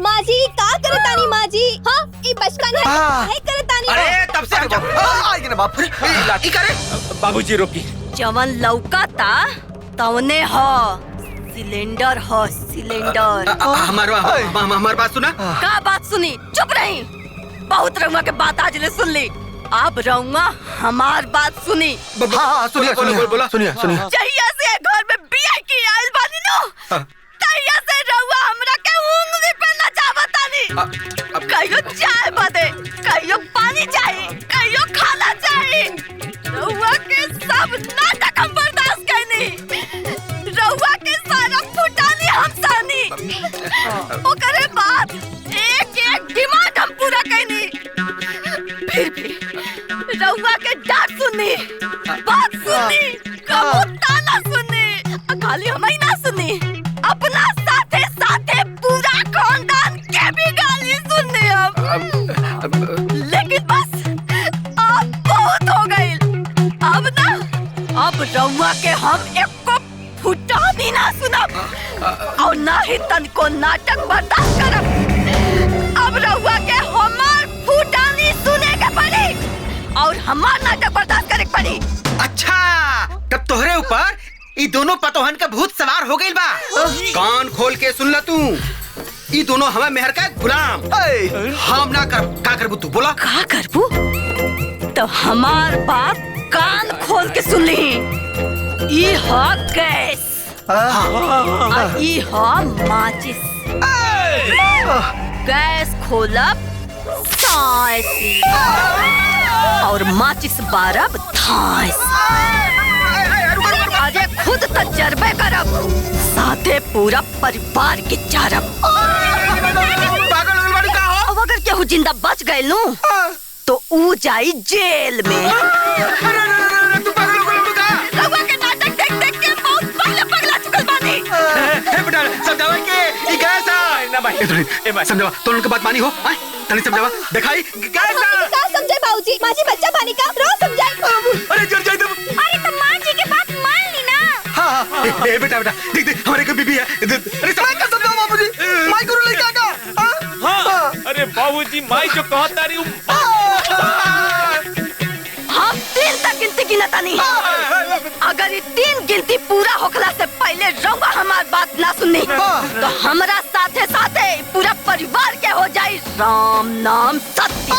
माँ जी का करे तानी माँ जी। हाँ ये बचपन है काहे करे तानी। अरे तब से आएगी ना बाप लाठी करे। बाबूजी रोकी। जवन लौका ता तवने हो सिलेंडर हो सिलेंडर। हमार बात सुना। का बात सुनी? चुप रही। बहुत रउआ के बात आज ले सुन ली। अब रउआ हमार बात सुनी। सुनिए। जहिया से घर में बिया की आइल बानी नो, तहिया से रउआ हमरा के उंगली पे नचावतानी। कहियो चाय बदे, कहियो पानी चाहिए, कहियो खाना चाहिए। रउआ के सब नाटक हम बर्दाश्त कैनी। रउआ के सारा फुटानी हम सहनी। ओकरे बाद एक एक डिमांड हम पूरा कैनी। फिर भी रउआ के डांट सुनी, बात सुनी, कबू ताना सुनी। खाली हम ही ना सुनी, अपना साथे साथे पूरा खानदान के भी गाली सुननी हम। लेकिन बस अब बहुत हो गई। अब ना, अब रउआ के हम एको फुटानी ना सुनब और ना ही तनको नाटक बर्दाश्त करब। अब रउआ के हमार फुटानी सुने के पड़ी और हमार नाटक बर्दाश्त करे के पड़ी। अच्छा, तब तोहरे ऊपर ई दोनों पतोहन का भूत सवार हो गई बा। कान खोल के सुन ल तू। ई दोनों हमें मेहर का गुलाम। हम ना कर, का करबू तू बोला? का करबू? तो हमार बात कान खोल के सुन ली। ई ह गैस और ई ह माचिस। गैस खोलब साइसी और माचिस बारब थाइस। अरे खुद तजर्बे करब, साथे पूरा परिवार के चारब। अब अगर केहू जिंदा बच गए नू तो ऊ जाई जेल में। रउआ के नाटक देख देख के बहुत पहले पगला चुकल बानी। समझावा के ई गैस ना भाई। समझावा तो उनके बात मानी हो। तनी समझावा दिखाई गैस का समझे बाबूजी। माजी बच्चा पानी का रो समझाई। अरे जर जाई तुम। अरे तो मां जी की बात मान ली ना। हां ए बेटा देख हमारे को बीबी है। अरे समझाओ बाबूजी। माई गुरु लेके आगा। हां अरे बाबूजी माई जो कहता रही हम 3 तक गिनती गिनता नहीं। अगर ये 3 गिनती पूरा होखला से पहले रउआ हमार बात ना सुननी तो हमरा साथे साथे पूरा परिवार के हो जाई राम नाम सत्य।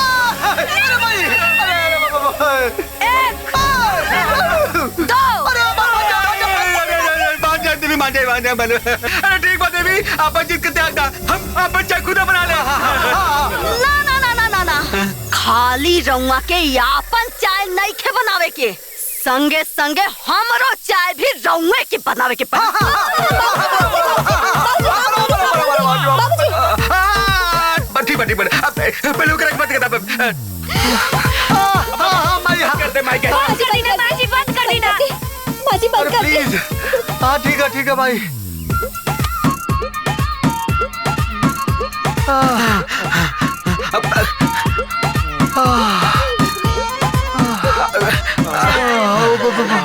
एक, दो। अरे ठीक बात देवी, अपन जीत के त्याग दा। हम अपन चाय खुद बना ले। ना ना ना ना ना ना, खाली रउआ के यापन चाय नहीं खे बनावे के, संगे संगे हमरो चाय भी रउए के बनावे के पड़ी। ठीक पहले ओकरा के बात करता। करते माई के माजी बंद कर दी ना। माजी बंद कर प्लीज। हाँ ठीक है भाई।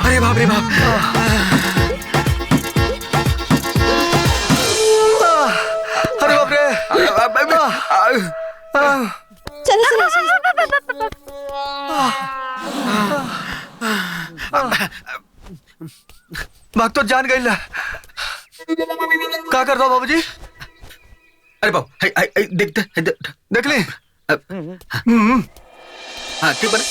अरे बाप रे बाप। अरे बाप रे। चलो भाग तो जान गई ला। क्या कर रहा बाबूजी? अरे बाप देख ली। हाँ ठीक बना।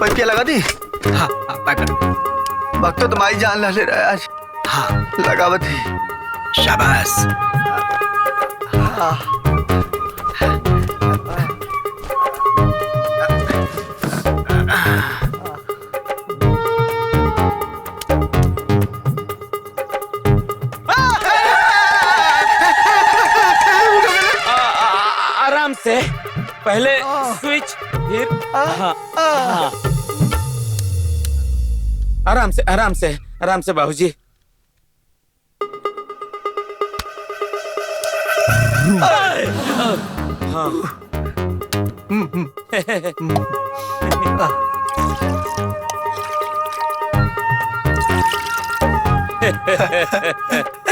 पैपिया लगा दी। हाँ वक्त तो तुम्हारी जान ले रहा है आज। हाँ लगावत ही। शाबाश। आराम से, पहले स्विच फिर आराम से बाबूजी।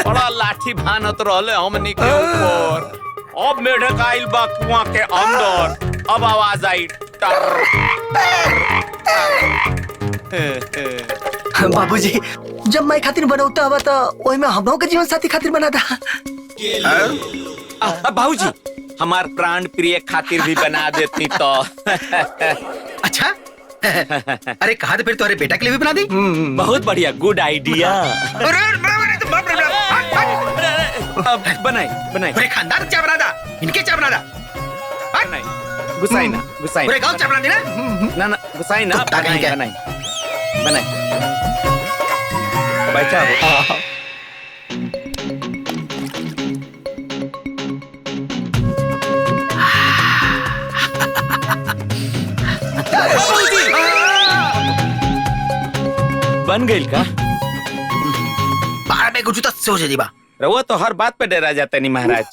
बड़ा लाठी भानत रहले हमनी के ऊपर। अब मेढक आइल बा कुआं के अंदर। अब आवाज आई टर, टर, बाबूजी जब मैं खातिर बनौता हुआ तो वही में हम के जीवन साथी खातिर बना था। बाबूजी हमार प्राण प्रिय खातिर भी बना देती तो। अच्छा अरे कहा तो फिर तुम्हारे बेटा के लिए भी बना दी। बहुत बढ़िया, गुड आइडिया। बनाई बनाई। पूरे खानदान क्या बना दा, इनके क्या बना दा। गुसाई ना गुसाई। पूरे गांव क्या बना दी ना। ना ना गुसाई ना, बनाई बनाई बनाई। बैठा हो। बन गई का? बाहर में कुछ तो सोच दीबा। रहुआ तो हर बात पे डरा जाता नहीं महाराज।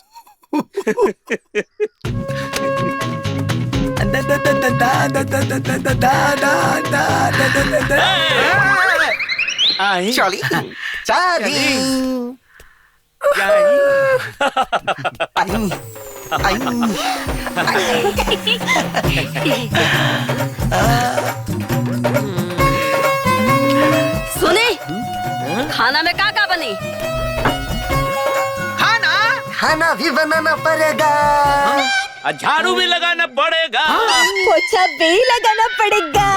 चली चली सुनी खाना में क्या बनी? खाना खाना भी बनाना पड़ेगा, झाड़ू भी लगाना पड़ेगा, पोछा भी लगाना पड़ेगा,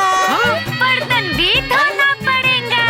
बर्तन भी धोना पड़ेगा।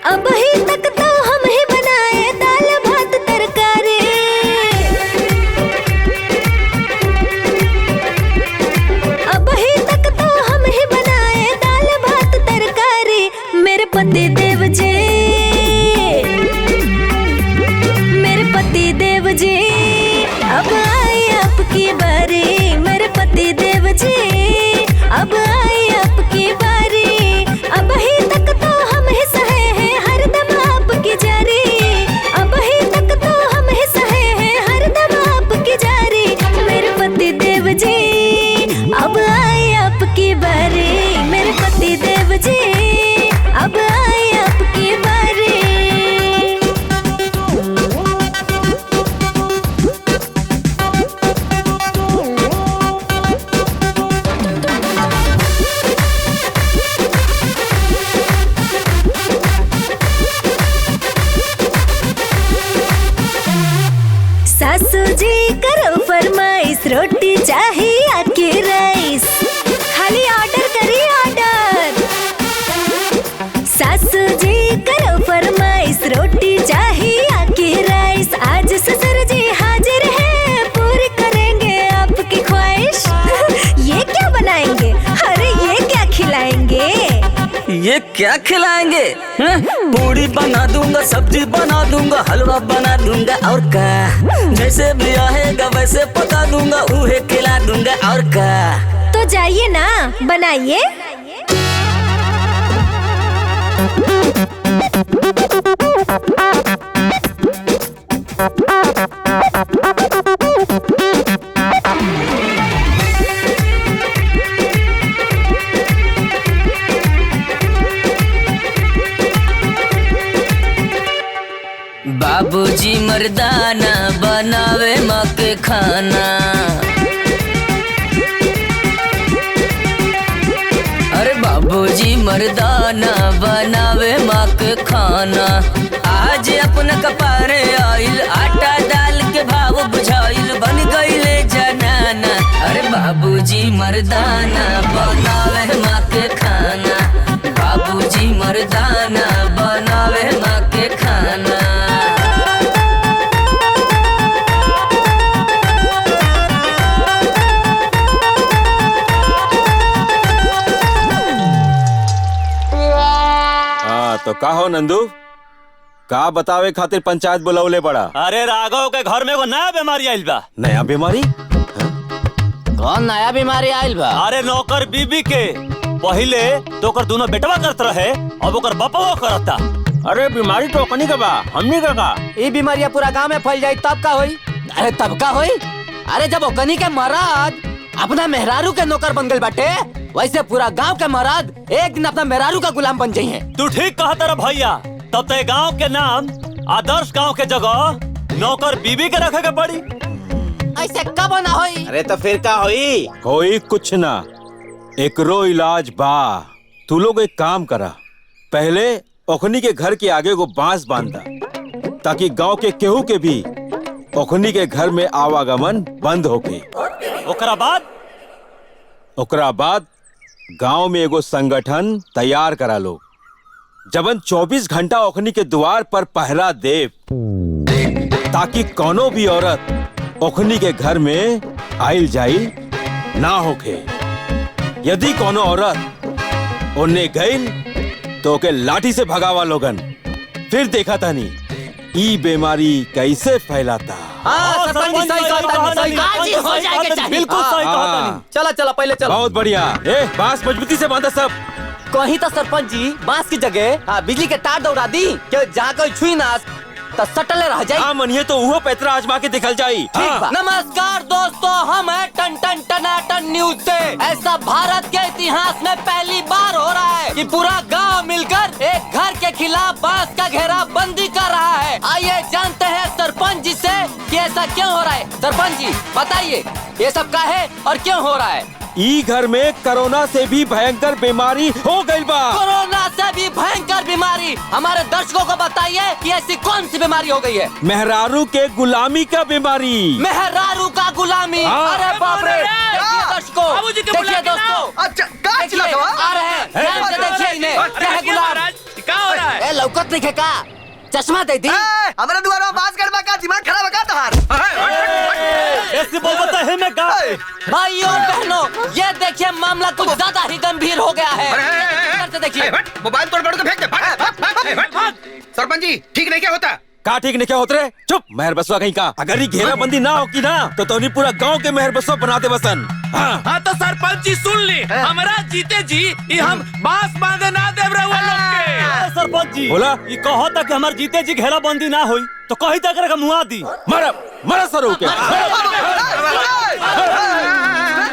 अब ही तक तो हम ही बनाए दाल भात तरकारी। अब ही तक तो हम ही बनाए दाल भात तरकारी। मेरे पति देव जी, मेरे पति देव जी, अब आई आपकी बारी। मेरे पति देव जी, अब आई आपकी बारी। अब ही तक तो हम ही सहे हैं हरदम आपकी जारी। अब ही तक तो हम ही सहे हैं हरदम आपकी जारी। मेरे पति देव जी, अब आई आपकी बारी। मेरे पति देव जी, अब आई आपकी बारी। सासू जी करो फरमाइश, रोटी चाहिए आके राइस। खाली ऑर्डर करिए ऑर्डर। सासू जी करो फरमाइश, रोटी चाहिए आके राइस। आज ससुर जी हाजिर है, पूरी करेंगे आपकी ख्वाहिश। ये क्या बनाएंगे? अरे ये क्या खिलाएंगे? ये क्या खिलाएंगे? पूरी बना दूंगा, सब्जी बना दूंगा, हलवा बना दूंगा और क्या। जैसे भी आएगा वैसे पका दूंगा, उहे खिला दूंगा और क्या। तो जाइए ना बनाइए। बाबूजी मर्दाना बनावे माँ के खाना। अरे बाबूजी मर्दाना बनावे माँ के खाना। आज अपना कपारे आइल, आटा दाल के भाव बुझाइल, बन गईले जनाना। अरे बाबूजी मर्दाना बनावे माँ के खाना। बाबूजी मर्दाना बनावे माँ के खाना। तो का हो नंदू, का बतावे खातिर पंचायत बुलावले पड़ा? अरे राघव के घर में वो नया बीमारी आइल बा। नया बीमारी? कौन नया बीमारी आइल बा? अरे नौकर बीबी के पहले तो ओकर दोनों बेटवा करत रहे, अब ओकर बापवा करता। अरे बीमारी तो ओकनी के बा, हमनी का का? ये बीमारियां पूरा गांव में फैल जाई तब का होई? अरे तब का होई? अरे जब ओकनी के मर्द अपना मेहरारू के नौकर बन गए बाटे, वैसे पूरा गांव के मर्द एक दिन अपना मेहरारू का गुलाम बन जाई हैं। तू ठीक कहा तेरा भैया। तब तो गांव के नाम आदर्श गांव के जगह नौकर बीबी के रखे के पड़ी। ऐसे कब ना होई? अरे तो फिर का होई? कोई कुछ ना, एकरो इलाज बा। तू लोग एक काम करा, पहले ओखनी के घर के आगे को बांस बांधा, ताकि गांव के केहू के भी ओखनी के घर में आवागमन बंद होके। ओकरा बाद गांव में एगो संगठन तैयार करा लो, जबन 24 घंटा ओखनी के द्वार पर पहरा दे, ताकि कोनो भी औरत ओखनी के घर में आइल जाइल ना होके। यदि कोनो औरत उन्हें गइल तो ओके लाठी से भगावा लोगन। फिर देखा तानी ई बीमारी कैसे फैलाता। सरपंच सही हो जाएगा चाहिए। बिल्कुल सही कहा तानी। चला चला पहले चलो। बहुत बढ़िया। बांस मजबूती से बांधा सब। कहीं तो सरपंच जी बांस की जगह बिजली के तार दौड़ा दी कि जहाँ कोई छुई ना तो सटले रह जाए। हाँ मनिए तो वो पैतरा आजमा के दिखल जाई। नमस्कार दोस्तों, हम हैं टन टन टनाटन न्यूज से। ऐसा भारत के इतिहास में पहली बार हो रहा है कि पूरा गांव मिलकर एक घर के खिलाफ बांस का घेरा बंदी कर रहा है। आइए जानते हैं सरपंच जी से कि ऐसा क्यों हो रहा है। सरपंच जी बताइए, ये सब का है और क्यों हो रहा है? ई घर में कोरोना से भी भयंकर बीमारी हो गई बा। कोरोना से भी भयंकर बीमारी? हमारे दर्शकों को बताइए कि ऐसी कौन सी बीमारी हो गई है? मेहरारू के गुलामी का बीमारी। मेहरारू का गुलामी? अरे बाप रे! देखिए दर्शकों, देखिए दोस्तों, आ रहे हैं, ध्यान से देखिए इन्हें। क्या है गुलाम? क्या हो रहा है? लौकत नहीं का? चश्मा दे दी। हमारे द्वारा बात कर बका, दिमाग खराब बका तोहार। ऐसे बोल बता है मैं का? भाइयों और बहनों, ये देखिए मामला कुछ ज्यादा ही गंभीर हो गया है। देखिए मोबाइल तोड़ के फेंक दे। सरपंच जी ठीक नहीं क्या होता? का ठीक नहीं क्या होते रे? चुप मेहर बसवा कहीं का। अगर ये घेराबंदी ना होगी ना तो नहीं पूरा गांव के मेहर बसवा बनाते बसन। हाँ तो सरपंच जी सुन ली, हमारा जीते जी ये हम बांस बांधे ना देव रहुआ लोग के। सरपंच जी बोला ये कहो तक हमारे जीते जी घेराबंदी ना हुई तो कहीं तक मुआ दी। मरा सरो के।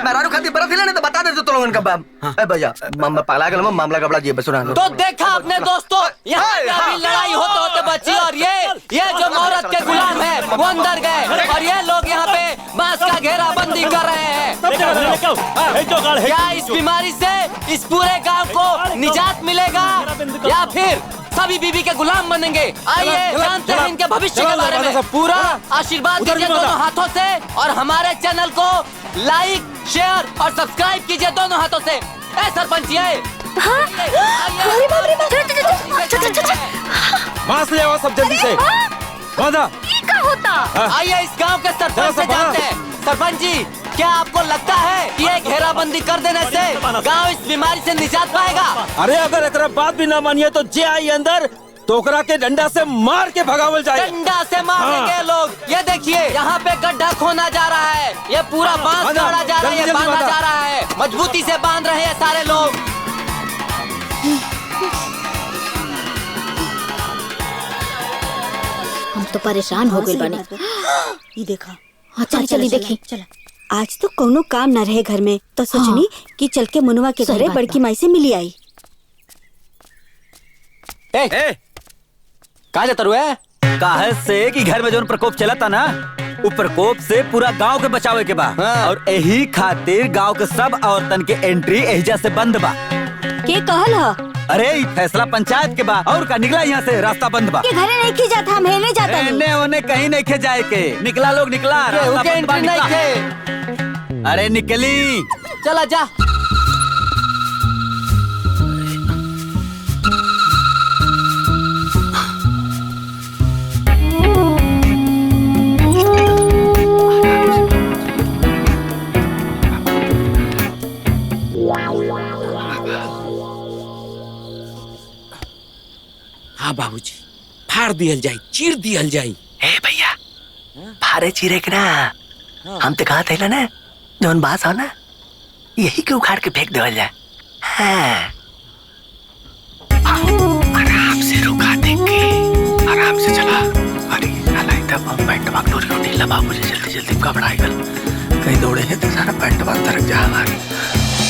मेहरारू खाती बर्फ हिला नहीं तो बता दे तो लोगन का बाप। ए भैया पाला गया मामला कपड़ा जी बस सुना। तो देखा अपने दोस्तों, यहाँ पे अभी लड़ाई होते होते बची और ये जो औरत के गुलाम है वो अंदर गए और ये लोग यहाँ पे बांस का घेराबंदी कर रहे हैं। क्या इस बीमारी से इस पूरे गांव को निजात मिलेगा या फिर सभी बीबी के गुलाम बनेंगे? आइए जानते हैं इनके भविष्य के बारे में। पूरा आशीर्वाद दीजिए दोनों हाथों से और हमारे चैनल को लाइक, शेयर और सब्सक्राइब कीजिए दोनों हाथों से। ए सरपंच जी मांस ले आओ सब जल्दी से। बांधा। क्या होता? आइए इस गांव के सरपंच से जानते हैं। सरपंच जी क्या आपको लगता है कि ये घेराबंदी कर देने से गांव इस बीमारी से निजात पाएगा? अरे अगर एक बात भी ना मानिए तो जे आई अंदर तो ओकरा के डंडा से मार के भगावल जाए। डंडा से मारेंगे लोग। ये देखिए यहाँ पे गड्ढा खोना जा रहा है, ये पूरा बांस गाड़ा जा रहा है, ये बांधा जा रहा है, मजबूती से बांध रहे हैं सारे लोग। हम तो परेशान हो गए बानी। ये देखा। चल चली देखी। आज तो कोनो काम न रहे घर में तो सोचनी कि चल के मुनवा के घरे बड़की माई से मिली आई। कहाँ जाता रुआ? काहे से कि घर में जो प्रकोप चला था ना, वो प्रकोप से पूरा गांव के बचावे के बा। और यही खातिर गांव के सब औरतन के एंट्री एहिजा से बंद बा। के कहल ह? अरे फैसला पंचायत के बा और का निकला यहाँ से रास्ता बंद बा। के घरे नहीं की जाता, हम हेले जाता नहीं। एने ओने कहीं नहीं खे जाए के। निकला लोग निकला, रास्ता बंद बा, निकला। अरे निकली। चला जा। हाँ बाबूजी, फाड़ दियल जाई, चीर दियल जाई। ए भैया फारे चीरे के ना हम तो कहा थे ना जौन बास हो ना यही के उखाड़ के फेंक देवल जाए। आराम से रुका देंगे, आराम से चला। अरे पैंट बाग डोरी नहीं लगा मुझे, जल्दी जल्दी घबराए गल कहीं दौड़े हैं तो सारा पैंट बाग तरक जा हमारी।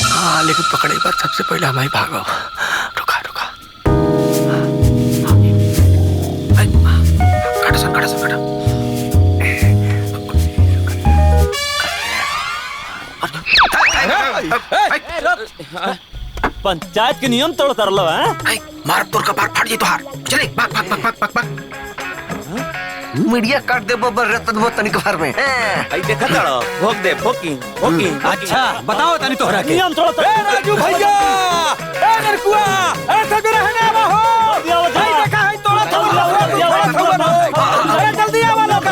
हाँ लेकिन पकड़े पर सबसे पहले हमारी भागो। रुका रुका खड़ा खड़ा पंचायत के नियम तोड़ तरलो है। मार तोड़ का बार फाड़ जी तो हार चले भाग भाग भाग भाग भाग। मीडिया काट दे बबर रतन वो तनिक भर में। आई देखा तड़ो भोग दे भोकिंग भोकिंग। अच्छा बताओ तनी तोहरा के नियम तोड़। ए राजू भैया, ए नरकुआ, ए थगड़ रहने आवा हो। भाई देखा है तोड़ा अरे जल्दी आवा लोग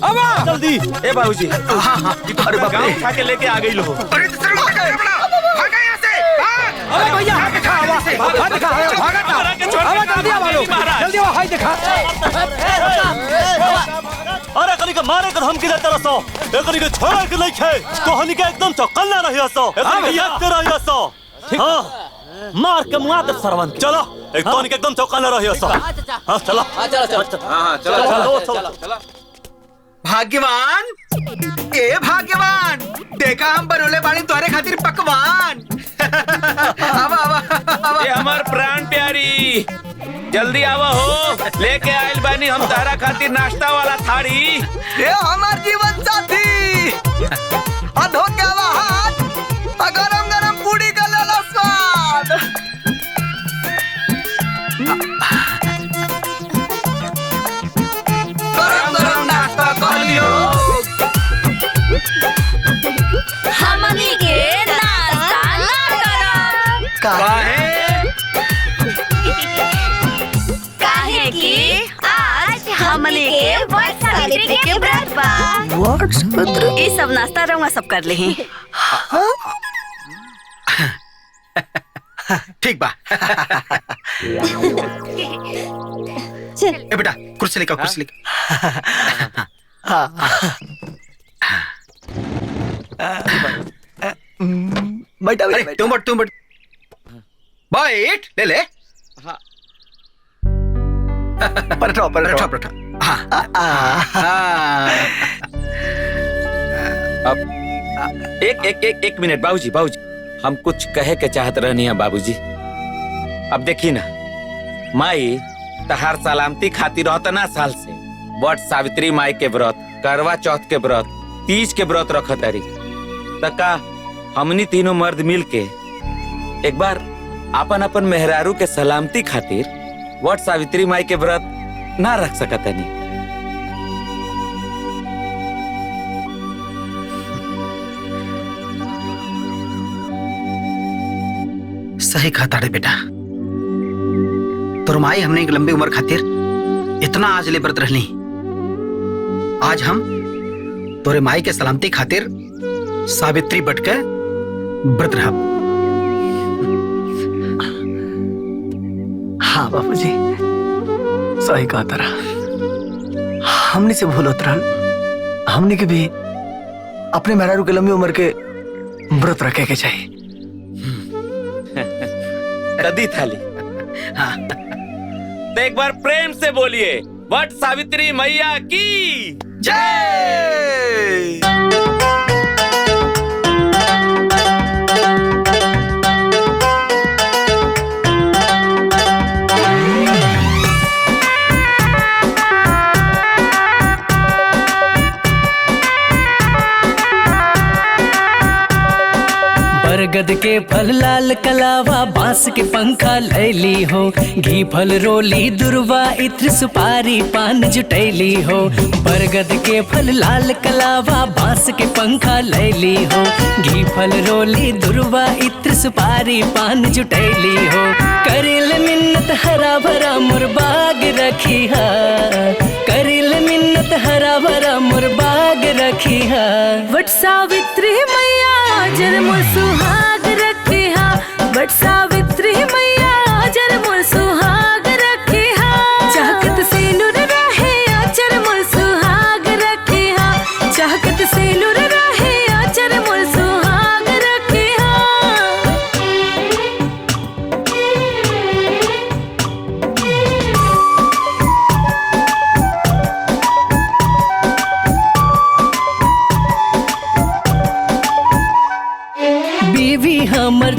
आवा जल्दी। ए बाबूजी हाँ हाँ अरे बाबा उठा के लेके आ गई लो। अरे दूसरे को भागा यहाँ से भाग। अरे भैया हाथ दिखा आवा हाथ दिखा भागा आवा जल्दी आवा लोग जल्दी आवा। हाय दिखा अरे कनी के मारे कर हम किधर तरसो ए कनी के छोड़ा के नहीं खे तो हनी के एकदम चौकल ना रही हसो एकदम याद कर रही हसो। हां मार के मुआ दे सरवन। चलो एक तो हनी के एकदम चौकल ना रही हसो। हां चलो हां चलो। भाग्यवान ए भाग्यवान, देखा हम बनोले बाड़ी तोरे खातिर पकवान। आवा आवा आवा। ये हमार प्राण प्यारी जल्दी आवा हो, लेके आयल बानी हम तारा खातिर नाश्ता वाला थाड़ी। ये हमार जीवन साथी अधो के आवा हाथ गरम गरम पूरी का लेला स्वाद। गरम गरम नाश्ता कर लियो। हमनी के नाश्ता ना करो। काहे कि आज हमनी के वट सावित्री के व्रत बा। वट सावित्री ये सब नाश्ता रहुआ सब कर लेही। ठीक बा। ए बेटा कुर्सी लेकर कुर्सी लेकर। बैठा अरे तुम बैठ बैठ ले ले। पलटो पलटो पलटो। हाँ अब एक मिनट बाबूजी हम कुछ कहे के चाहत रहनी है बाबूजी। अब देखी ना माई तहार सलामती खातिर रहतना साल से वट सावित्री माई के व्रत, करवा चौथ के व्रत, तीज के व्रत रखत तारी। तका हमनी तीनों मर्द मिल के एक बार अपन अपन मेहरारू के सलामती खातिर वट सावित्री माई के व्रत ना रख सकत नहीं। सही कहा ताड़े बेटा, तोर माई हमने एक लंबी उम्र खातिर इतना आज ले व्रत रहनी। आज हम तोरे माई के सलामती खातिर सावित्री बट के व्रत रहा। हाँ बापूजी सही कहा तारा, हमने से भूल उतरल। हमने के भी अपने मेहरारू के लंबी उम्र के व्रत रखे के चाहिए। कदी थाली। हाँ। तो एक बार प्रेम से बोलिए वट सावित्री मैया की जय। बरगद के फल लाल कलावा, बांस के पंखा लैली हो, घी फल रोली दुर्वा इत्र सुपारी पान जुटैली हो। बरगद के फल लाल कलावा, बांस के पंखा लैली हो, घी फल रोली दुर्वा इत्र सुपारी पान जुटैली हो। करिल मिन्नत हरा भरा मुरबाग रखी हा, करिल मिन्नत हरा भरा मुरबाग रखी हा। वट सावित्री मैया जर मोर सुहाग रखी हा, वट सावित्री मैया जर मोर सुहाग रखी हा। चाहकत से नूर रहे आचर मोर सुहाग रखी हा, चाहकत से नूर रहे आचर मोर सुहाग रखी हा।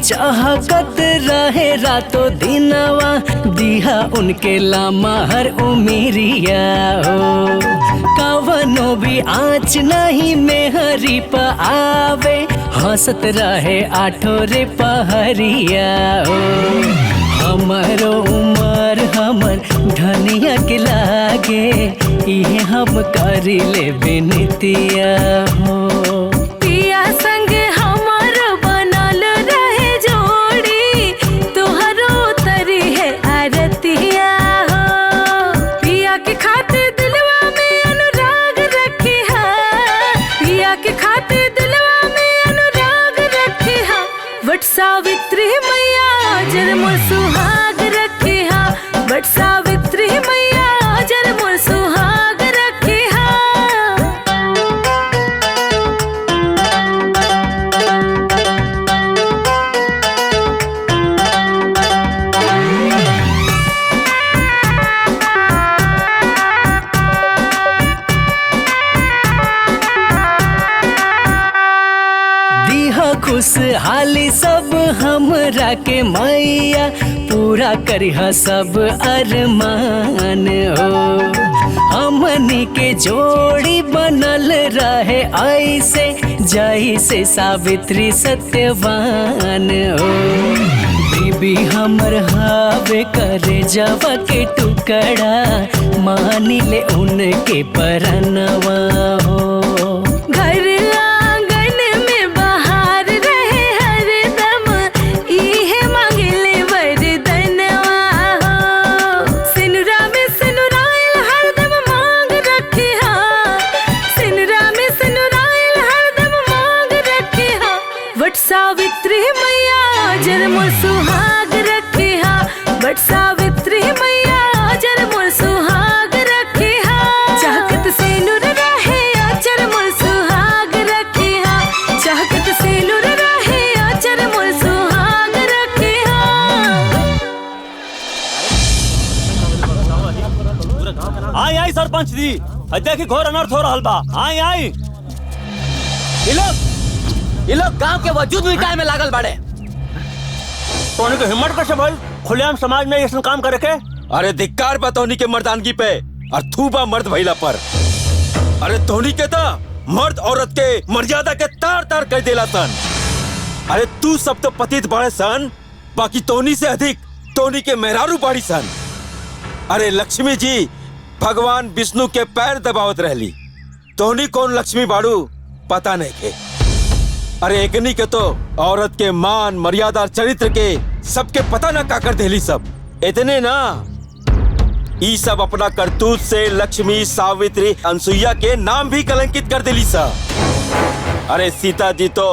चाहत रहे रातों दिनवा दिहा उनके लामा हर उमिरिया हो कवनो भी आँच नहीं मेहरी प आवे हंसत रहे आठो रे पहरिया हो हमारो उमर हमर धनिया के लागे इहे हम करी ले बिनतिया हो पिया संग हमार बनल रहे जोड़ी तोहरो तरी है आरतिया हो पिया के खातिर दिलवा में अनुराग रखी है पिया के खातिर दिलवा में अनुराग रखी है वट सावित्री मैया जर मोर सुहाग रखी है वट सावित्री मैया जर मोर सुहाग रखी है दीहा खुशहाली सब हमरा के मैया पूरा करिहा सब अरमान हो हमनी के जोड़ी बनल रहे ऐसे जैसे सावित्री सत्यवान हो बीबी हमर हावे करे जवा के टुकड़ा मानी ले उनके परनवा हो घर आंगन में बहार रहे हरदम इहे मांगले वरदनवा हो सिनुरा में सिनुराइल हरदम मांग रखी हा सिनुरा में सिनुराइल हरदम मांग रखी हा वट सावित्री मैया जर मोर सुहाग रखी हा वट सावित्री मैया जर मोर सुहाग रखी हा चाहत सिनुर रहे आचर मोर सुहाग रखी हा चाहत सिनुर रहे आचर मोर सुहाग रखी हा आई आई सरपंच जी देखी घोर अनर्थ हो रहल बा आई आई ये लोग गांव के वजूद मिटाए में लागल बाड़े तोनी के हिम्मत कैसे भइल खुलेआम समाज में ऐसा काम करे के अरे धिक्कार बा तोहनी के मर्दानगी पे और थूबा मर्द भइला पर अरे तोहनी के ता मर्द औरत के मर्यादा के तार तार कर देला सन अरे तू सब तो पतित बाड़े सन बाकी तोहनी से अधिक तोहनी के मेहरारू बाड़ी सन अरे लक्ष्मी जी भगवान विष्णु के पैर दबावत रहली तोहनी कौन लक्ष्मी बाड़ू पता नहीं के अरे एकनी के तो औरत के मान मर्यादा चरित्र के सबके पता ना का कर देली सब इतने ना ई सब अपना करतूत से लक्ष्मी सावित्री अनसुईया के नाम भी कलंकित कर देली सब अरे सीता जी तो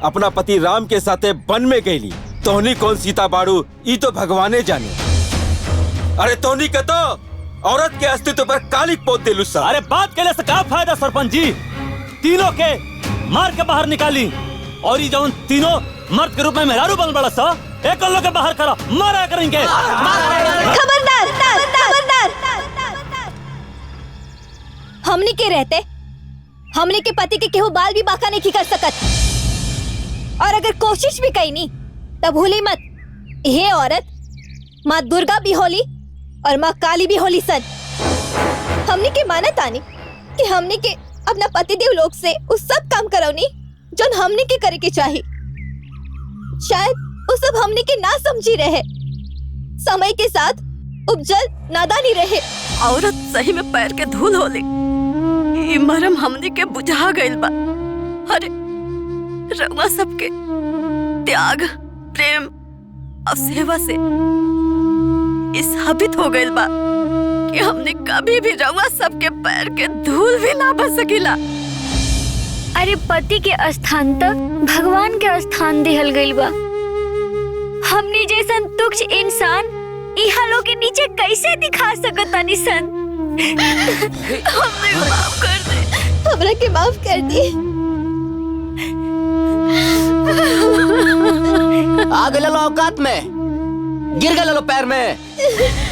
अपना पति राम के साथे वन में गईली तोहनी कौन सीता बाड़ू ई तो भगवाने जाने अरे तोहनी के तो औरत के अस्तित्व पर कालिक पोत देलू सब अरे बात के लिए से क्या फायदा सरपंच जी तीनों के मार के बाहर निकाली और ये जौन तीनों मर्द के रूप में मेहरारू बन बड़ा सा एक लोग के बाहर करा मारा करेंगे खबरदार खबरदार हमनी के रहते हमनी के पति के केहू बाल भी बाका नहीं कर सकत और अगर कोशिश भी कई नहीं तब भूली मत ये औरत माँ दुर्गा भी होली और माँ काली भी होली सन हमनी के मानत आनी कि हमनी के अपना पतिदेव लोग से उस सब काम करौनी जो हमने के करे के चाहिए शायद वो सब हमने के ना समझी रहे समय के साथ उपजल नादानी रहे औरत सही में पैर के धूल होली ई मरम हमनी के बुझा गइल बा अरे रउआ सबके त्याग प्रेम और सेवा से ई साबित हो गइल बा कि हमने कभी भी रउआ सबके पैर के धूल भी ना बच सकीला अरे पति के स्थान तक भगवान के स्थान दिहल गइल बा हमनी जैसन तुच्छ इंसान इहा लोग के नीचे कैसे दिखा सकतानी सन हमने माफ कर दे हमरा के माफ कर दी आ गए लो औकात में गिर गए लो पैर में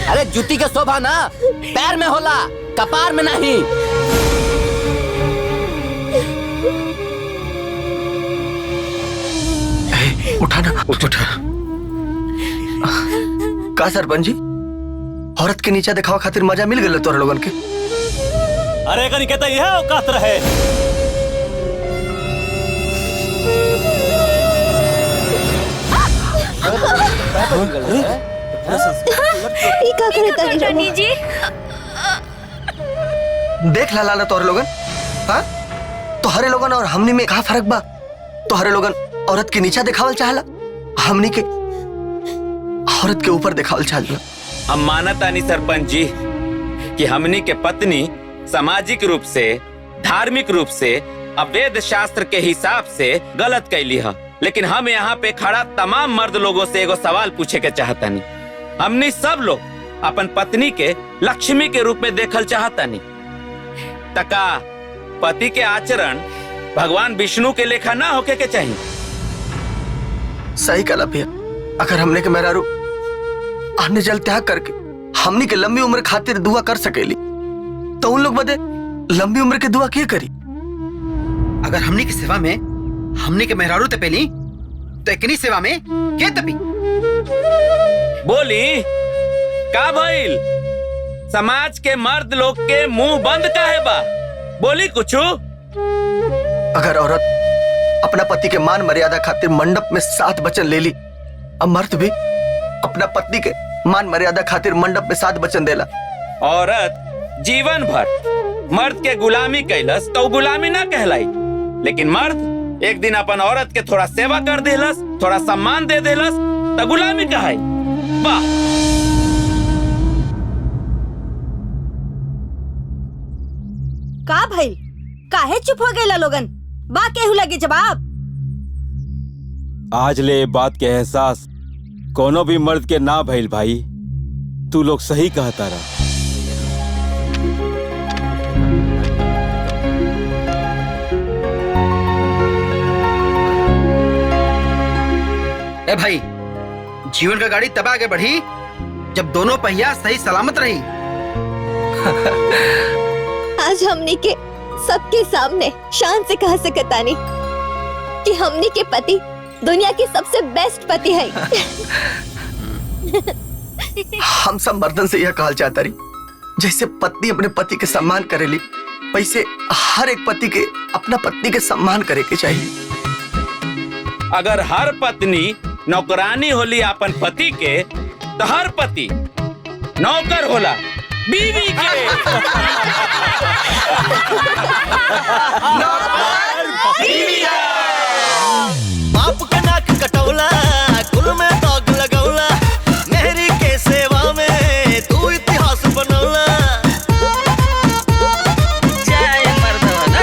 अरे जूती के शोभा ना पैर में होला कपार में नहीं उठाना उठा। का सरपंच जी औरत के नीचे दिखावा खातिर मजा मिल गया तोरा लोगन के? अरे कहीं कहता यह औकात रहे। रानी जी देख ला लाला तोहरे लोगन, हाँ तोहरे लोगन और हमनी में का फर्क बा? तोहरे लोगन औरत के नीचा दिखावल चाहला, हमनी के औरत के ऊपर दिखावल चाहला। हम मानतानी सरपंच जी कि हमनी के पत्नी सामाजिक रूप से, धार्मिक रूप से, अवैध शास्त्र के हिसाब से गलत कैली है, लेकिन हम यहाँ पे खड़ा तमाम मर्द लोगों से एगो सवाल पूछे के चाहतानी। हमनी सब लोग अपन पत्नी के लक्ष्मी के रूप में देखल चाहतानी। तका पति के आचरण भगवान विष्णु के लेखा ना होके के चाहिए। सही कला भैया, अगर हमने के मेहरारू अन्य जल त्याग करके हमनी के लंबी उम्र खातिर दुआ कर सकेली तो उन लोग बदे लंबी उम्र की दुआ क्या करी? अगर हमनी की सेवा में हमनी के मेहरारू तपेली तो एकनी सेवा में के तपी? बोली का भइल? समाज के मर्द लोग के मुंह बंद काहे बा? बोली कुछू। अगर औरत अपना पति के मान मर्यादा खातिर मंडप में 7 वचन ले ली, अब मर्द भी अपना पत्नी के मान मर्यादा खातिर मंडप में 7 वचन देला। औरत जीवन भर मर्द के गुलामी कैलस तो गुलामी ना कहलाई, लेकिन मर्द एक दिन अपन औरत के थोड़ा सेवा कर देलस, थोड़ा सम्मान दे देलस तो गुलामी कहाई। वाह। का भइल? काहे चुप हो गए लोगन? बा केहू लगे जवाब? आज ले बात के एहसास कोनो भी मर्द के ना भइल भाई। तू लोग सही कहता रहा। ए भाई, जीवन का गाड़ी तब आगे बढ़ी जब दोनों पहिया सही सलामत रही। आज हमनी के सबके सामने शान से कह सकतानी कि हमनी के पति दुनिया के सबसे बेस्ट पति है। हम सब मर्दन से यह कहल चाहता रही, जैसे पत्नी अपने पति के सम्मान करेली, वैसे हर एक पति के अपना पत्नी के सम्मान करे के चाहिए। अगर हर पत्नी नौकरानी होली अपन पति के, तो हर पति नौकर होला बीवी के। बाप के नाक कटौला, कुल में दाग लगौला, मेहरी के सेवा में तू इतिहास बनौला। जय मर्दाना।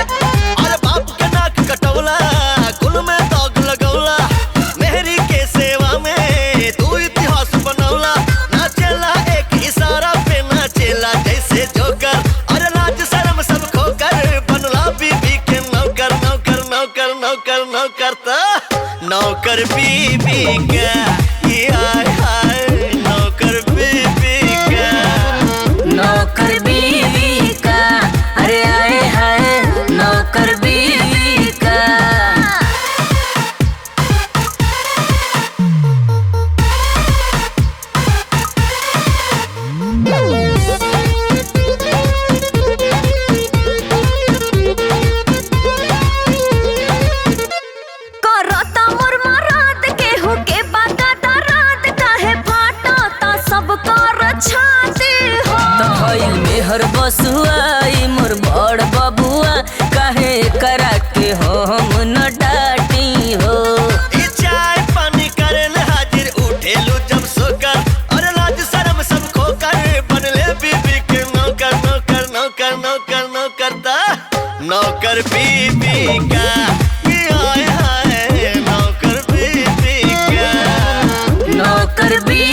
अरे बाप के नाक कटौला, कुल में दाग लगौला, मेहरी के सेवा में तू इतिहास बनौला। नाचेला एक इशारा पे नाचेला जैसे जोकर, अरे लाज शर्म सब खोकर बनला बीबी के नौकर। नौकर नौकर नौकर नौकर ता नौकर बीबी का, ये हाय हाय नौकर बीबी का। नौकर बीवी का, अरे आए हाय नौकर बीवी का। करता मोर मराद के होके बाकाता रात काहे फाटा ता सब कर छाती हो। तो भइल मेहर बसुआई मोर बड़ बबुआ, काहे करा के हम न डाटी हो। ई चाय पानी करेल हाजिर उठेलू जब सोकर, और लाज शर्म सब खोकर बनले बीबी के नौकर। नौकर नौकर नौकर नौकर ता नौकर बीबी का, ये हाय हाय नौकर बीबी का। नौकर बीवी